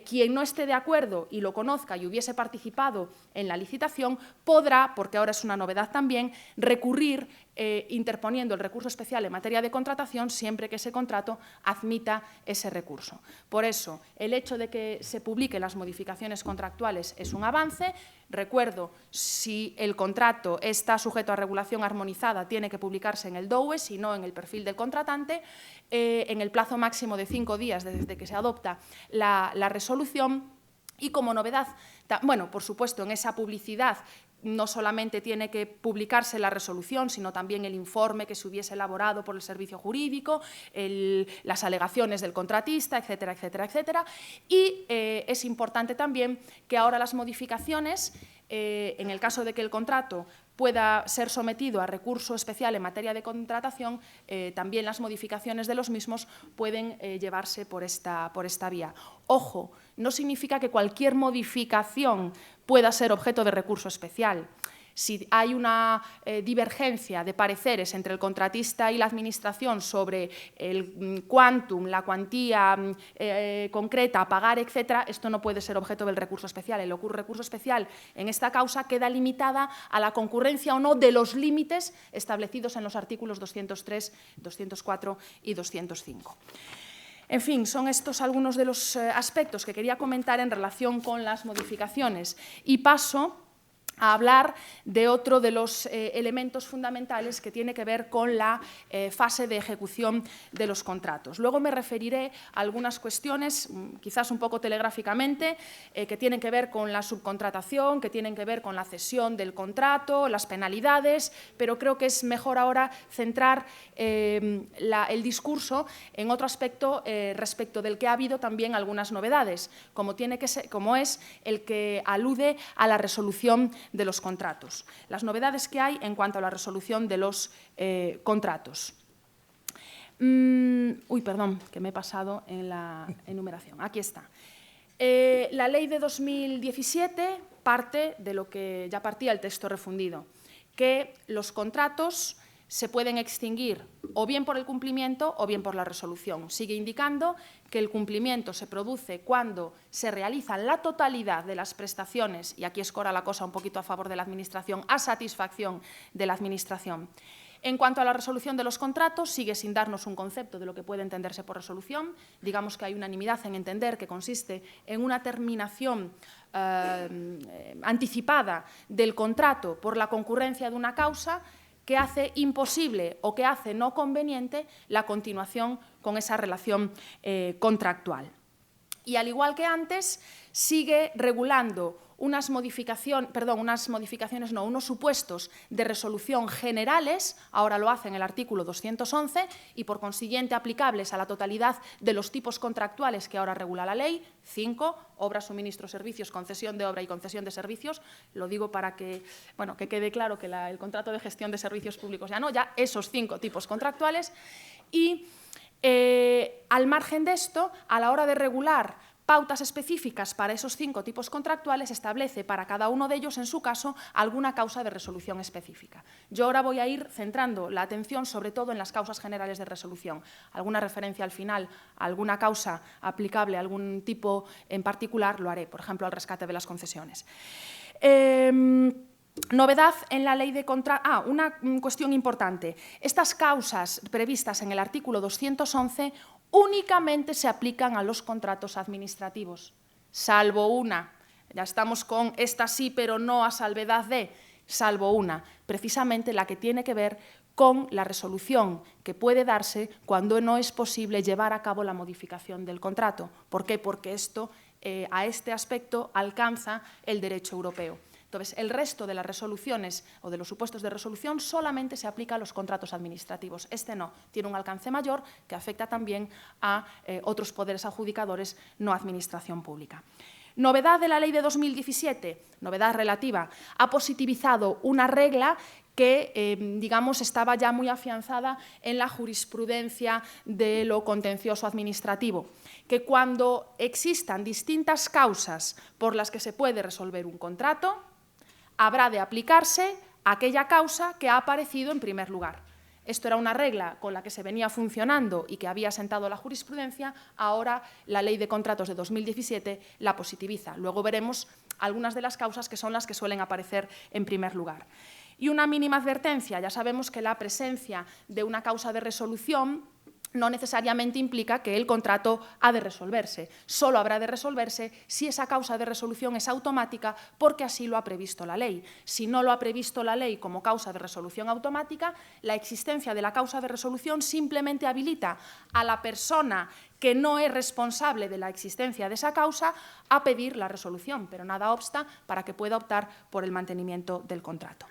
quien no esté de acuerdo y lo conozca y hubiese participado en la licitación podrá, porque ahora es una novedad también, recurrir interponiendo el recurso especial en materia de contratación siempre que ese contrato admita ese recurso. Por eso, el hecho de que se publiquen las modificaciones contractuales es un avance. Recuerdo, si el contrato está sujeto a regulación armonizada, tiene que publicarse en el DOUE, si no en el perfil del contratante, en el plazo máximo de 5 días desde que se adopta la resolución. Y como novedad, bueno, por supuesto, en esa publicidad no solamente tiene que publicarse la resolución, sino también el informe que se hubiese elaborado por el servicio jurídico, las alegaciones del contratista, etcétera, etcétera, etcétera. Y es importante también que ahora las modificaciones, en el caso de que el contrato pueda ser sometido a recurso especial en materia de contratación, también las modificaciones de los mismos pueden llevarse por esta vía. Ojo, no significa que cualquier modificación pueda ser objeto de recurso especial. Si hay una divergencia de pareceres entre el contratista y la Administración sobre el quantum, la cuantía concreta a pagar, etcétera, esto no puede ser objeto del recurso especial. El recurso especial en esta causa queda limitada a la concurrencia o no de los límites establecidos en los artículos 203, 204 y 205. En fin, son estos algunos de los aspectos que quería comentar en relación con las modificaciones. Y paso a hablar de otro de los elementos fundamentales que tiene que ver con la fase de ejecución de los contratos. Luego me referiré a algunas cuestiones, quizás un poco telegráficamente, que tienen que ver con la subcontratación, que tienen que ver con la cesión del contrato, las penalidades, pero creo que es mejor ahora centrar el discurso en otro aspecto respecto del que ha habido también algunas novedades, como es el que alude a la resolución de los contratos. Las novedades que hay en cuanto a la resolución de los contratos. Perdón, que me he pasado en la enumeración. Aquí está. La ley de 2017 parte de lo que ya partía el texto refundido, que los contratos se pueden extinguir o bien por el cumplimiento o bien por la resolución. Sigue indicando que el cumplimiento se produce cuando se realiza la totalidad de las prestaciones, y aquí escora la cosa un poquito a favor de la Administración, a satisfacción de la Administración. En cuanto a la resolución de los contratos, sigue sin darnos un concepto de lo que puede entenderse por resolución. Digamos que hay unanimidad en entender que consiste en una terminación anticipada del contrato por la concurrencia de una causa que hace imposible o que hace no conveniente la continuación con esa relación contractual. Y al igual que antes, sigue regulando unos supuestos de resolución generales, ahora lo hace en el artículo 211, y por consiguiente aplicables a la totalidad de los tipos contractuales que ahora regula la ley, 5, obra, suministro, servicios, concesión de obra y concesión de servicios. Lo digo para que quede claro que el contrato de gestión de servicios públicos ya esos 5 tipos contractuales. Y al margen de esto, a la hora de regular pautas específicas para esos 5 tipos contractuales, establece para cada uno de ellos, en su caso, alguna causa de resolución específica. Yo ahora voy a ir centrando la atención sobre todo en las causas generales de resolución. Alguna referencia al final a alguna causa aplicable a algún tipo en particular lo haré, por ejemplo, al rescate de las concesiones. Novedad en la ley de contratos. Una cuestión importante. Estas causas previstas en el artículo 211 únicamente se aplican a los contratos administrativos, salvo una. Ya estamos con esta sí, pero no a salvedad de, salvo una, precisamente la que tiene que ver con la resolución que puede darse cuando no es posible llevar a cabo la modificación del contrato. ¿Por qué? Porque esto, a este aspecto, alcanza el derecho europeo. Entonces, el resto de las resoluciones o de los supuestos de resolución solamente se aplica a los contratos administrativos. Este no, tiene un alcance mayor que afecta también a otros poderes adjudicadores, no administración pública. Novedad de la ley de 2017, novedad relativa, ha positivizado una regla que, digamos, estaba ya muy afianzada en la jurisprudencia de lo contencioso administrativo, que cuando existan distintas causas por las que se puede resolver un contrato, habrá de aplicarse aquella causa que ha aparecido en primer lugar. Esto era una regla con la que se venía funcionando y que había sentado la jurisprudencia, ahora la Ley de Contratos de 2017 la positiviza. Luego veremos algunas de las causas que son las que suelen aparecer en primer lugar. Y una mínima advertencia, ya sabemos que la presencia de una causa de resolución no necesariamente implica que el contrato ha de resolverse. Solo habrá de resolverse si esa causa de resolución es automática porque así lo ha previsto la ley. Si no lo ha previsto la ley como causa de resolución automática, la existencia de la causa de resolución simplemente habilita a la persona que no es responsable de la existencia de esa causa a pedir la resolución, pero nada obsta para que pueda optar por el mantenimiento del contrato.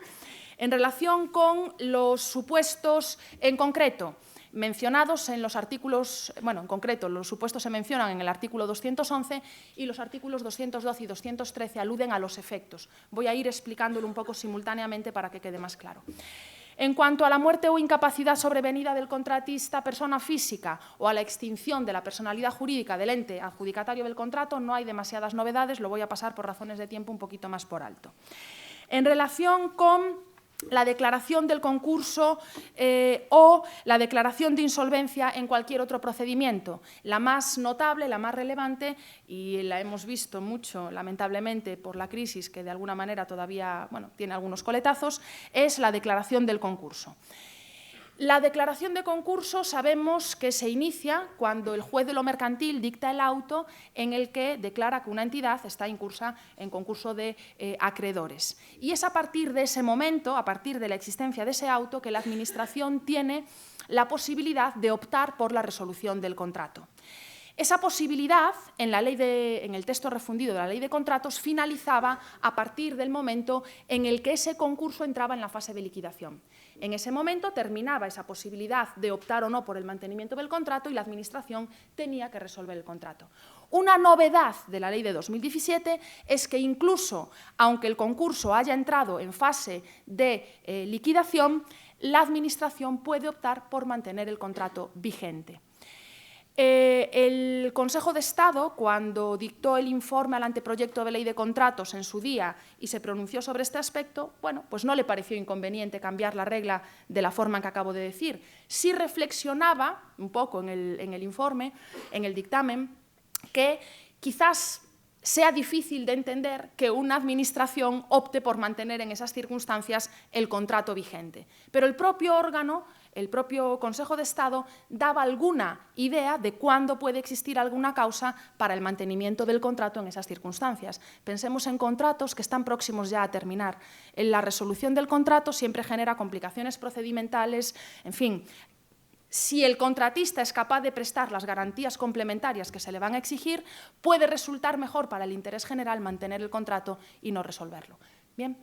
En relación con los supuestos en concreto, mencionados en los artículos, bueno, en concreto, los supuestos se mencionan en el artículo 211 y los artículos 212 y 213 aluden a los efectos. Voy a ir explicándolo un poco simultáneamente para que quede más claro. En cuanto a la muerte o incapacidad sobrevenida del contratista persona física o a la extinción de la personalidad jurídica del ente adjudicatario del contrato, no hay demasiadas novedades, lo voy a pasar por razones de tiempo un poquito más por alto. En relación con la declaración del concurso o la declaración de insolvencia en cualquier otro procedimiento. La más notable, la más relevante, y la hemos visto mucho, lamentablemente, por la crisis, que de alguna manera todavía tiene algunos coletazos, es la declaración del concurso. La declaración de concurso sabemos que se inicia cuando el juez de lo mercantil dicta el auto en el que declara que una entidad está incursa en concurso de acreedores. Y es a partir de ese momento, a partir de la existencia de ese auto, que la Administración tiene la posibilidad de optar por la resolución del contrato. Esa posibilidad, en el texto refundido de la Ley de Contratos, finalizaba a partir del momento en el que ese concurso entraba en la fase de liquidación. En ese momento terminaba esa posibilidad de optar o no por el mantenimiento del contrato y la Administración tenía que resolver el contrato. Una novedad de la Ley de 2017 es que incluso, aunque el concurso haya entrado en fase de liquidación, la Administración puede optar por mantener el contrato vigente. El Consejo de Estado, cuando dictó el informe al anteproyecto de ley de contratos en su día y se pronunció sobre este aspecto, pues no le pareció inconveniente cambiar la regla de la forma que acabo de decir. Sí reflexionaba un poco en el informe, en el dictamen, que quizás sea difícil de entender que una Administración opte por mantener en esas circunstancias el contrato vigente. Pero el propio órgano, el propio Consejo de Estado, daba alguna idea de cuándo puede existir alguna causa para el mantenimiento del contrato en esas circunstancias. Pensemos en contratos que están próximos ya a terminar. La resolución del contrato siempre genera complicaciones procedimentales, en fin. Si el contratista es capaz de prestar las garantías complementarias que se le van a exigir, puede resultar mejor para el interés general mantener el contrato y no resolverlo. Bien.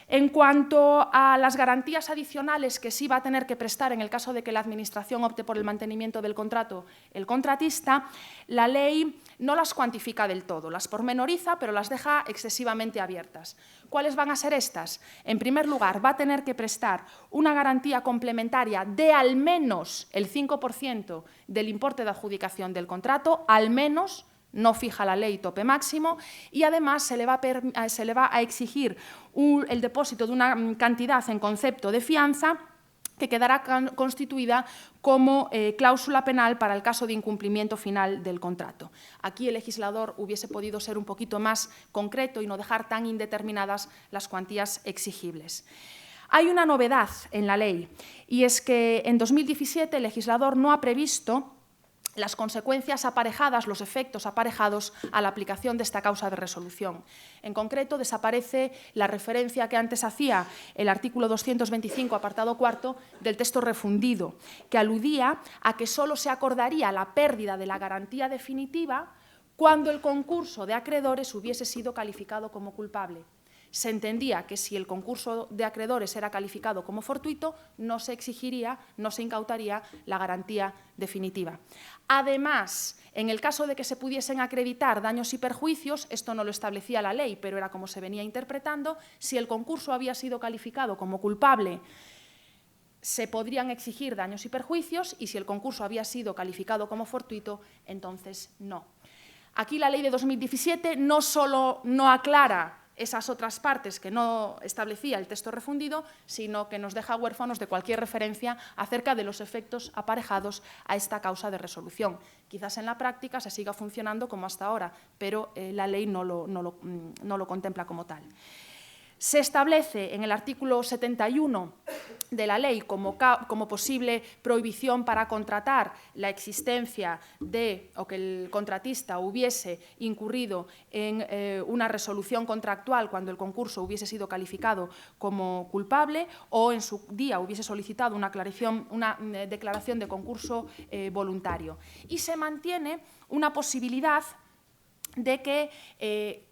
En cuanto a las garantías adicionales que sí va a tener que prestar en el caso de que la Administración opte por el mantenimiento del contrato el contratista, la ley no las cuantifica del todo, las pormenoriza, pero las deja excesivamente abiertas. ¿Cuáles van a ser estas? En primer lugar, va a tener que prestar una garantía complementaria de al menos el 5% del importe de adjudicación del contrato, al menos. No fija la ley tope máximo y además se le va a exigir el depósito de una cantidad en concepto de fianza que quedará constituida como cláusula penal para el caso de incumplimiento final del contrato. Aquí el legislador hubiese podido ser un poquito más concreto y no dejar tan indeterminadas las cuantías exigibles. Hay una novedad en la ley y es que en 2017 el legislador no ha previsto las consecuencias aparejadas, los efectos aparejados a la aplicación de esta causa de resolución. En concreto, desaparece la referencia que antes hacía el artículo 225, apartado cuarto, del texto refundido, que aludía a que solo se acordaría la pérdida de la garantía definitiva cuando el concurso de acreedores hubiese sido calificado como culpable. Se entendía que si el concurso de acreedores era calificado como fortuito, no se exigiría, no se incautaría la garantía definitiva. Además, en el caso de que se pudiesen acreditar daños y perjuicios, esto no lo establecía la ley, pero era como se venía interpretando, si el concurso había sido calificado como culpable, se podrían exigir daños y perjuicios, y si el concurso había sido calificado como fortuito, entonces no. Aquí la ley de 2017 no solo no aclara esas otras partes que no establecía el texto refundido, sino que nos deja huérfanos de cualquier referencia acerca de los efectos aparejados a esta causa de resolución. Quizás en la práctica se siga funcionando como hasta ahora, pero la ley no lo contempla como tal. Se establece en el artículo 71 de la ley como posible prohibición para contratar la existencia de, o que el contratista hubiese incurrido en una resolución contractual cuando el concurso hubiese sido calificado como culpable o en su día hubiese solicitado una declaración de concurso voluntario. Y se mantiene una posibilidad de que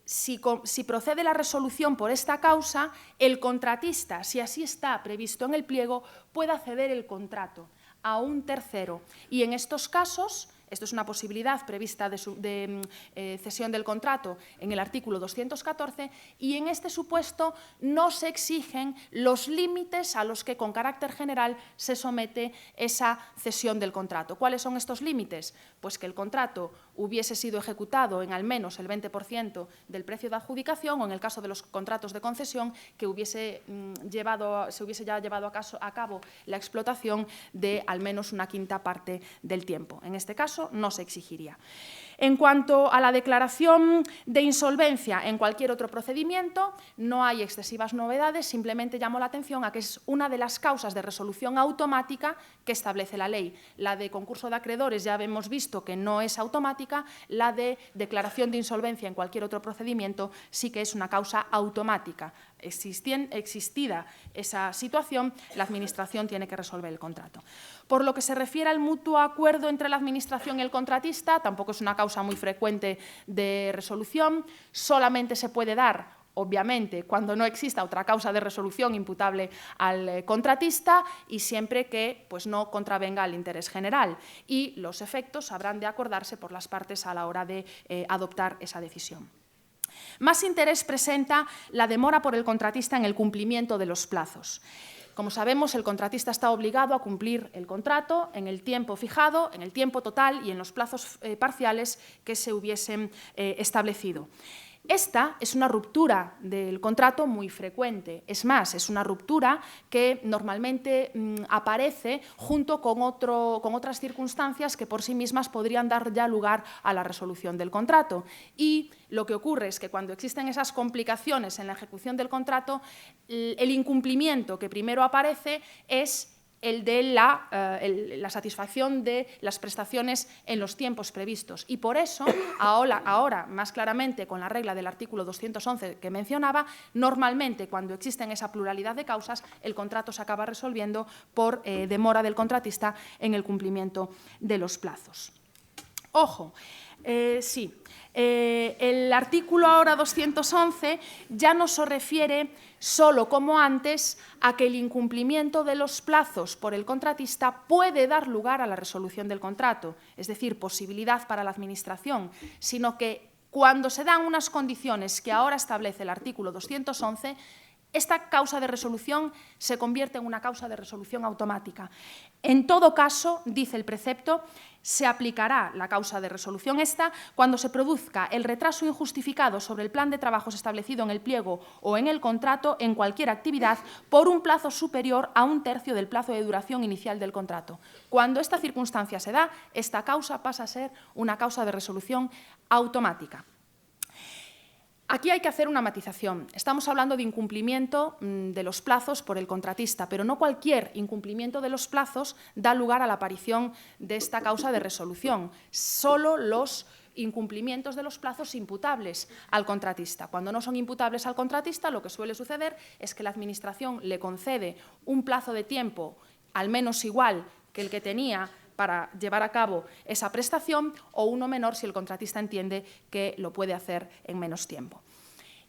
si procede la resolución por esta causa, el contratista, si así está previsto en el pliego, pueda ceder el contrato a un tercero. Y en estos casos, esto es una posibilidad prevista de cesión del contrato en el artículo 214, y en este supuesto no se exigen los límites a los que con carácter general se somete esa cesión del contrato. ¿Cuáles son estos límites? Pues que el contrato hubiese sido ejecutado en al menos el 20% del precio de adjudicación, o en el caso de los contratos de concesión, que se hubiese ya llevado a cabo la explotación de al menos una quinta parte del tiempo. En este caso no se exigiría. En cuanto a la declaración de insolvencia en cualquier otro procedimiento, no hay excesivas novedades, simplemente llamo la atención a que es una de las causas de resolución automática que establece la ley. La de concurso de acreedores ya hemos visto que no es automática, la de declaración de insolvencia en cualquier otro procedimiento sí que es una causa automática. Existida esa situación, la Administración tiene que resolver el contrato. Por lo que se refiere al mutuo acuerdo entre la Administración y el contratista, tampoco es una causa muy frecuente de resolución, solamente se puede dar, obviamente, cuando no exista otra causa de resolución imputable al contratista y siempre que no contravenga el interés general. Y los efectos habrán de acordarse por las partes a la hora de adoptar esa decisión. Más interés presenta la demora por el contratista en el cumplimiento de los plazos. Como sabemos, el contratista está obligado a cumplir el contrato en el tiempo fijado, en el tiempo total y en los plazos parciales que se hubiesen establecido. Esta es una ruptura del contrato muy frecuente. Es más, es una ruptura que normalmente aparece junto con otras circunstancias que por sí mismas podrían dar ya lugar a la resolución del contrato. Y lo que ocurre es que cuando existen esas complicaciones en la ejecución del contrato, el incumplimiento que primero aparece es el de la satisfacción de las prestaciones en los tiempos previstos. Y por eso, ahora, más claramente con la regla del artículo 211 que mencionaba, normalmente cuando existen esa pluralidad de causas, el contrato se acaba resolviendo por demora del contratista en el cumplimiento de los plazos. Ojo, el artículo ahora 211 ya no se refiere solo, como antes, a que el incumplimiento de los plazos por el contratista puede dar lugar a la resolución del contrato, es decir, posibilidad para la Administración, sino que cuando se dan unas condiciones que ahora establece el artículo 211, esta causa de resolución se convierte en una causa de resolución automática. En todo caso, dice el precepto, se aplicará la causa de resolución esta cuando se produzca el retraso injustificado sobre el plan de trabajos establecido en el pliego o en el contrato en cualquier actividad por un plazo superior a 1/3 del plazo de duración inicial del contrato. Cuando esta circunstancia se da, esta causa pasa a ser una causa de resolución automática. Aquí hay que hacer una matización. Estamos hablando de incumplimiento de los plazos por el contratista, pero no cualquier incumplimiento de los plazos da lugar a la aparición de esta causa de resolución. Solo los incumplimientos de los plazos imputables al contratista. Cuando no son imputables al contratista, lo que suele suceder es que la Administración le concede un plazo de tiempo al menos igual que el que tenía para llevar a cabo esa prestación, o uno menor si el contratista entiende que lo puede hacer en menos tiempo.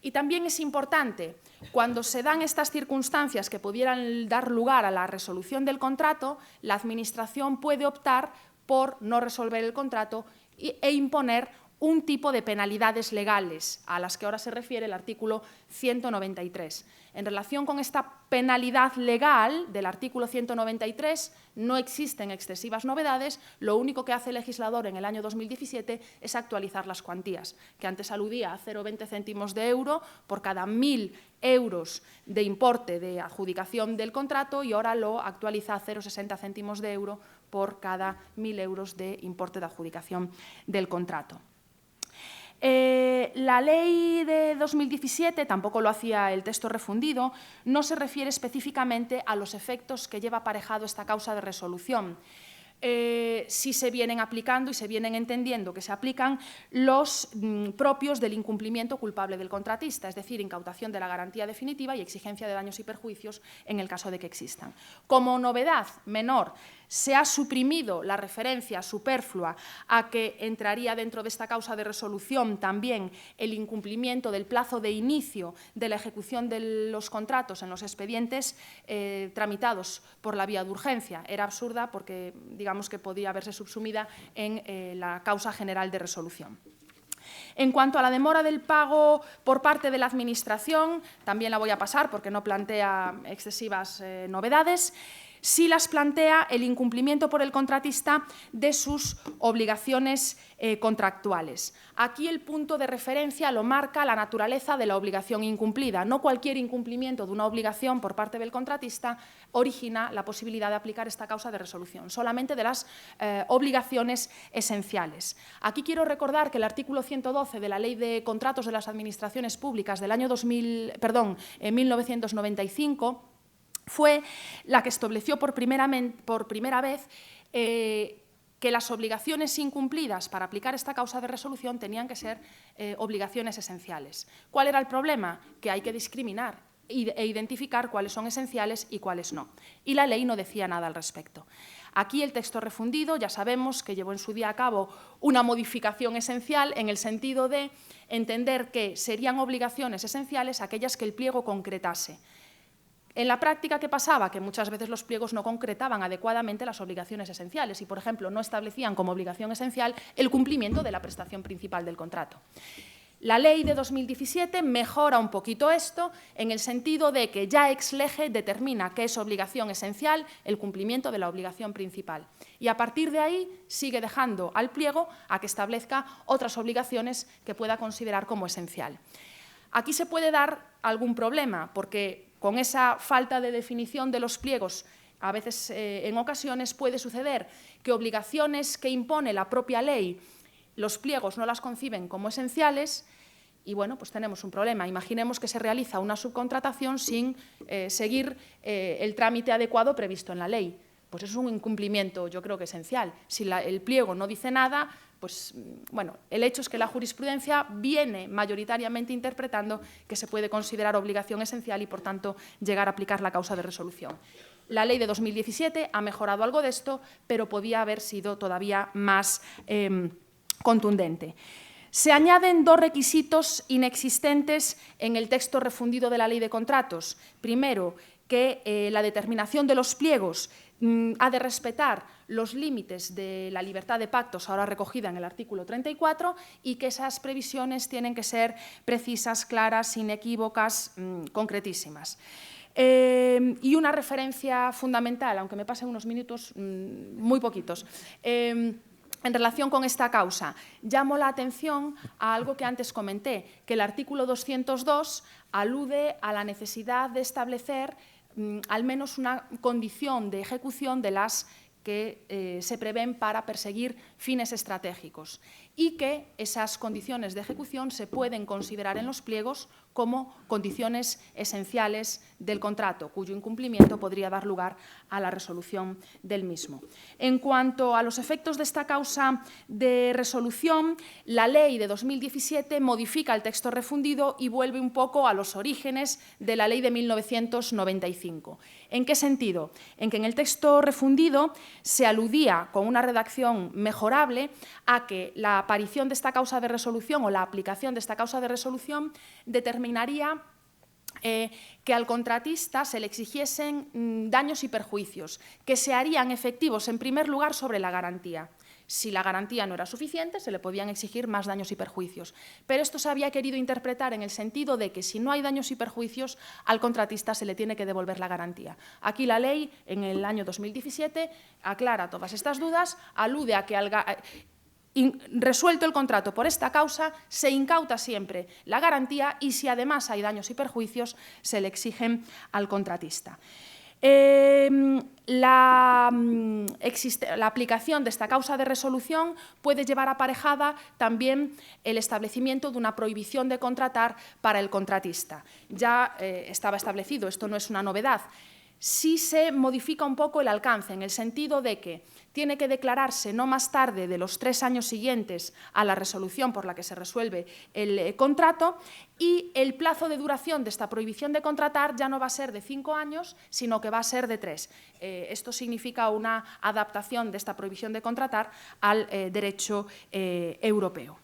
Y también es importante, cuando se dan estas circunstancias que pudieran dar lugar a la resolución del contrato, la Administración puede optar por no resolver el contrato e imponer un tipo de penalidades legales, a las que ahora se refiere el artículo 193. En relación con esta penalidad legal del artículo 193 no existen excesivas novedades, lo único que hace el legislador en el año 2017 es actualizar las cuantías, que antes aludía a 0,20 céntimos de euro por cada 1.000 euros de importe de adjudicación del contrato, y ahora lo actualiza a 0,60 céntimos de euro por cada 1.000 euros de importe de adjudicación del contrato. La ley de 2017, tampoco lo hacía el texto refundido, no se refiere específicamente a los efectos que lleva aparejado esta causa de resolución. Sí se vienen aplicando y se vienen entendiendo que se aplican los propios del incumplimiento culpable del contratista, es decir, incautación de la garantía definitiva y exigencia de daños y perjuicios en el caso de que existan. Como novedad menor, se ha suprimido la referencia superflua a que entraría dentro de esta causa de resolución también el incumplimiento del plazo de inicio de la ejecución de los contratos en los expedientes tramitados por la vía de urgencia. Era absurda porque, digamos, que podía verse subsumida en la causa general de resolución. En cuanto a la demora del pago por parte de la Administración, también la voy a pasar porque no plantea excesivas novedades. Sí las plantea el incumplimiento por el contratista de sus obligaciones contractuales. Aquí el punto de referencia lo marca la naturaleza de la obligación incumplida. No cualquier incumplimiento de una obligación por parte del contratista origina la posibilidad de aplicar esta causa de resolución, solamente de las obligaciones esenciales. Aquí quiero recordar que el artículo 112 de la Ley de Contratos de las Administraciones Públicas del año 1995 fue la que estableció por primera vez que las obligaciones incumplidas para aplicar esta causa de resolución tenían que ser obligaciones esenciales. ¿Cuál era el problema? Que hay que discriminar e identificar cuáles son esenciales y cuáles no. Y la ley no decía nada al respecto. Aquí el texto refundido ya sabemos que llevó en su día a cabo una modificación esencial en el sentido de entender que serían obligaciones esenciales aquellas que el pliego concretase. En la práctica, ¿qué pasaba? Que muchas veces los pliegos no concretaban adecuadamente las obligaciones esenciales y, por ejemplo, no establecían como obligación esencial el cumplimiento de la prestación principal del contrato. La ley de 2017 mejora un poquito esto en el sentido de que ya ex lege determina que es obligación esencial el cumplimiento de la obligación principal. Y a partir de ahí sigue dejando al pliego a que establezca otras obligaciones que pueda considerar como esencial. Aquí se puede dar algún problema porque con esa falta de definición de los pliegos, a veces, en ocasiones, puede suceder que obligaciones que impone la propia ley, los pliegos no las conciben como esenciales y, bueno, pues tenemos un problema. Imaginemos que se realiza una subcontratación sin seguir el trámite adecuado previsto en la ley. Pues es un incumplimiento, yo creo que esencial. Si el pliego no dice nada, pues, bueno, el hecho es que la jurisprudencia viene mayoritariamente interpretando que se puede considerar obligación esencial y, por tanto, llegar a aplicar la causa de resolución. La ley de 2017 ha mejorado algo de esto, pero podía haber sido todavía más contundente. Se añaden dos requisitos inexistentes en el texto refundido de la Ley de Contratos. Primero, que la determinación de los pliegos ha de respetar los límites de la libertad de pactos, ahora recogida en el artículo 34, y que esas previsiones tienen que ser precisas, claras, inequívocas, concretísimas. Y una referencia fundamental, aunque me pasen unos minutos muy poquitos, en relación con esta causa, llamo la atención a algo que antes comenté, que el artículo 202 alude a la necesidad de establecer al menos una condición de ejecución de las que se prevén para perseguir fines estratégicos y que esas condiciones de ejecución se pueden considerar en los pliegos como condiciones esenciales del contrato, cuyo incumplimiento podría dar lugar a la resolución del mismo. En cuanto a los efectos de esta causa de resolución, la ley de 2017 modifica el texto refundido y vuelve un poco a los orígenes de la ley de 1995. ¿En qué sentido? En que en el texto refundido se aludía, con una redacción mejorable, a que la aparición de esta causa de resolución o la aplicación de esta causa de resolución determinaría que al contratista se le exigiesen daños y perjuicios, que se harían efectivos, en primer lugar, sobre la garantía. Si la garantía no era suficiente, se le podían exigir más daños y perjuicios. Pero esto se había querido interpretar en el sentido de que si no hay daños y perjuicios, al contratista se le tiene que devolver la garantía. Aquí la ley, en el año 2017, aclara todas estas dudas, alude a que resuelto el contrato por esta causa, se incauta siempre la garantía y si además hay daños y perjuicios, se le exigen al contratista. La aplicación de esta causa de resolución puede llevar aparejada también el establecimiento de una prohibición de contratar para el contratista. Ya estaba establecido, esto no es una novedad. Sí se modifica un poco el alcance, en el sentido de que tiene que declararse no más tarde de los 3 años siguientes a la resolución por la que se resuelve el contrato, y el plazo de duración de esta prohibición de contratar ya no va a ser de 5 años, sino que va a ser de 3. Esto significa una adaptación de esta prohibición de contratar al derecho europeo.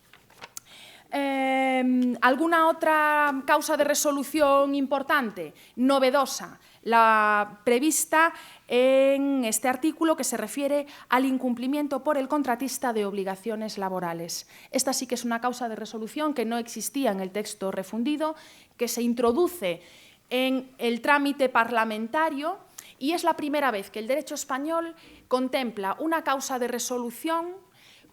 ¿Alguna otra causa de resolución importante, novedosa? La prevista en este artículo, que se refiere al incumplimiento por el contratista de obligaciones laborales. Esta sí que es una causa de resolución que no existía en el texto refundido, que se introduce en el trámite parlamentario, y es la primera vez que el derecho español contempla una causa de resolución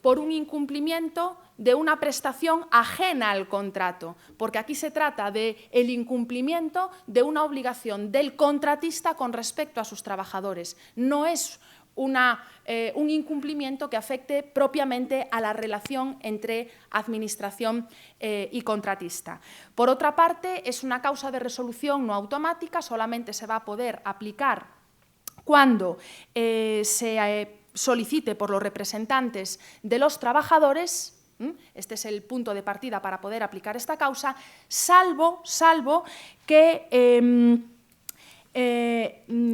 por un incumplimiento de una prestación ajena al contrato, porque aquí se trata del incumplimiento de una obligación del contratista con respecto a sus trabajadores. No es un incumplimiento que afecte propiamente a la relación entre administración y contratista. Por otra parte, es una causa de resolución no automática, solamente se va a poder aplicar cuando se solicite por los representantes de los trabajadores. Este es el punto de partida para poder aplicar esta causa, salvo que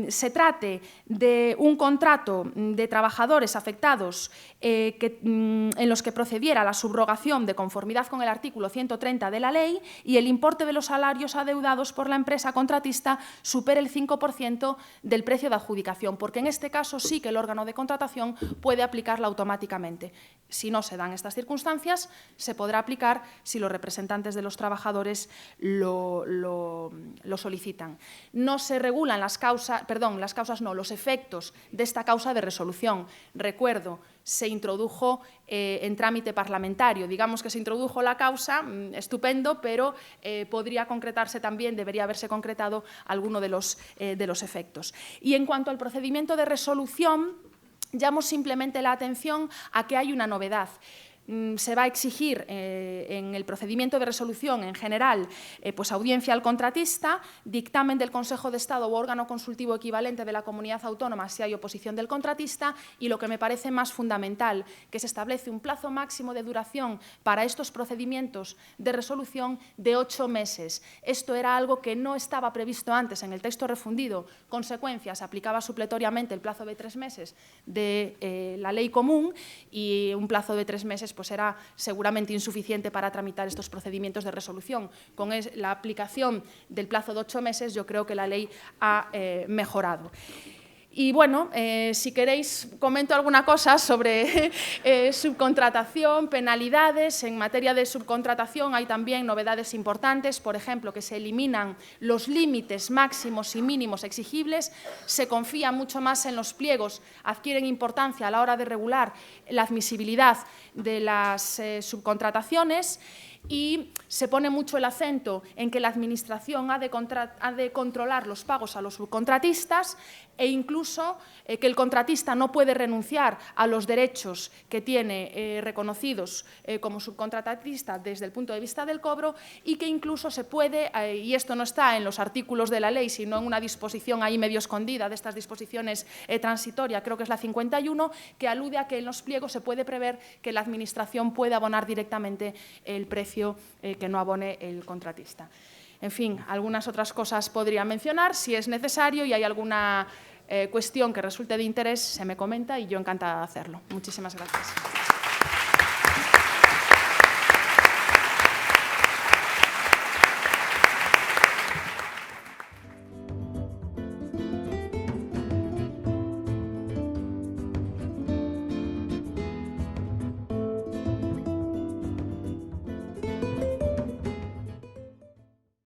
se trate de un contrato de trabajadores afectados en los que procediera a la subrogación de conformidad con el artículo 130 de la ley y el importe de los salarios adeudados por la empresa contratista supere el 5% del precio de adjudicación, porque en este caso sí que el órgano de contratación puede aplicarla automáticamente. Si no se dan estas circunstancias, se podrá aplicar si los representantes de los trabajadores lo solicitan. No se regulan los efectos de esta causa de resolución. Recuerdo, se introdujo en trámite parlamentario. Digamos que se introdujo la causa, estupendo, pero podría concretarse también, debería haberse concretado alguno de los efectos. Y en cuanto al procedimiento de resolución, llamo simplemente la atención a que hay una novedad. Se va a exigir en el procedimiento de resolución en general pues audiencia al contratista, dictamen del Consejo de Estado o órgano consultivo equivalente de la comunidad autónoma si hay oposición del contratista, y lo que me parece más fundamental, que se establece un plazo máximo de duración para estos procedimientos de resolución de 8 meses. Esto era algo que no estaba previsto antes en el texto refundido. Consecuencia, se aplicaba supletoriamente el plazo de 3 meses de la ley común, y un plazo de 3 meses pues era seguramente insuficiente para tramitar estos procedimientos de resolución. Con la aplicación del plazo de 8 meses, yo creo que la ley ha mejorado. Y bueno, si queréis, comento alguna cosa sobre subcontratación, penalidades. En materia de subcontratación hay también novedades importantes, por ejemplo, que se eliminan los límites máximos y mínimos exigibles, se confía mucho más en los pliegos, adquieren importancia a la hora de regular la admisibilidad de las subcontrataciones, y se pone mucho el acento en que la Administración ha de controlar los pagos a los subcontratistas, e incluso que el contratista no puede renunciar a los derechos que tiene reconocidos como subcontratista desde el punto de vista del cobro, y que incluso se puede, y esto no está en los artículos de la ley, sino en una disposición ahí medio escondida de estas disposiciones transitorias, creo que es la 51, que alude a que en los pliegos se puede prever que la Administración puede abonar directamente el precio que no abone el contratista. En fin, algunas otras cosas podría mencionar. Si es necesario y hay alguna cuestión que resulte de interés, se me comenta y yo encantada de hacerlo. Muchísimas gracias.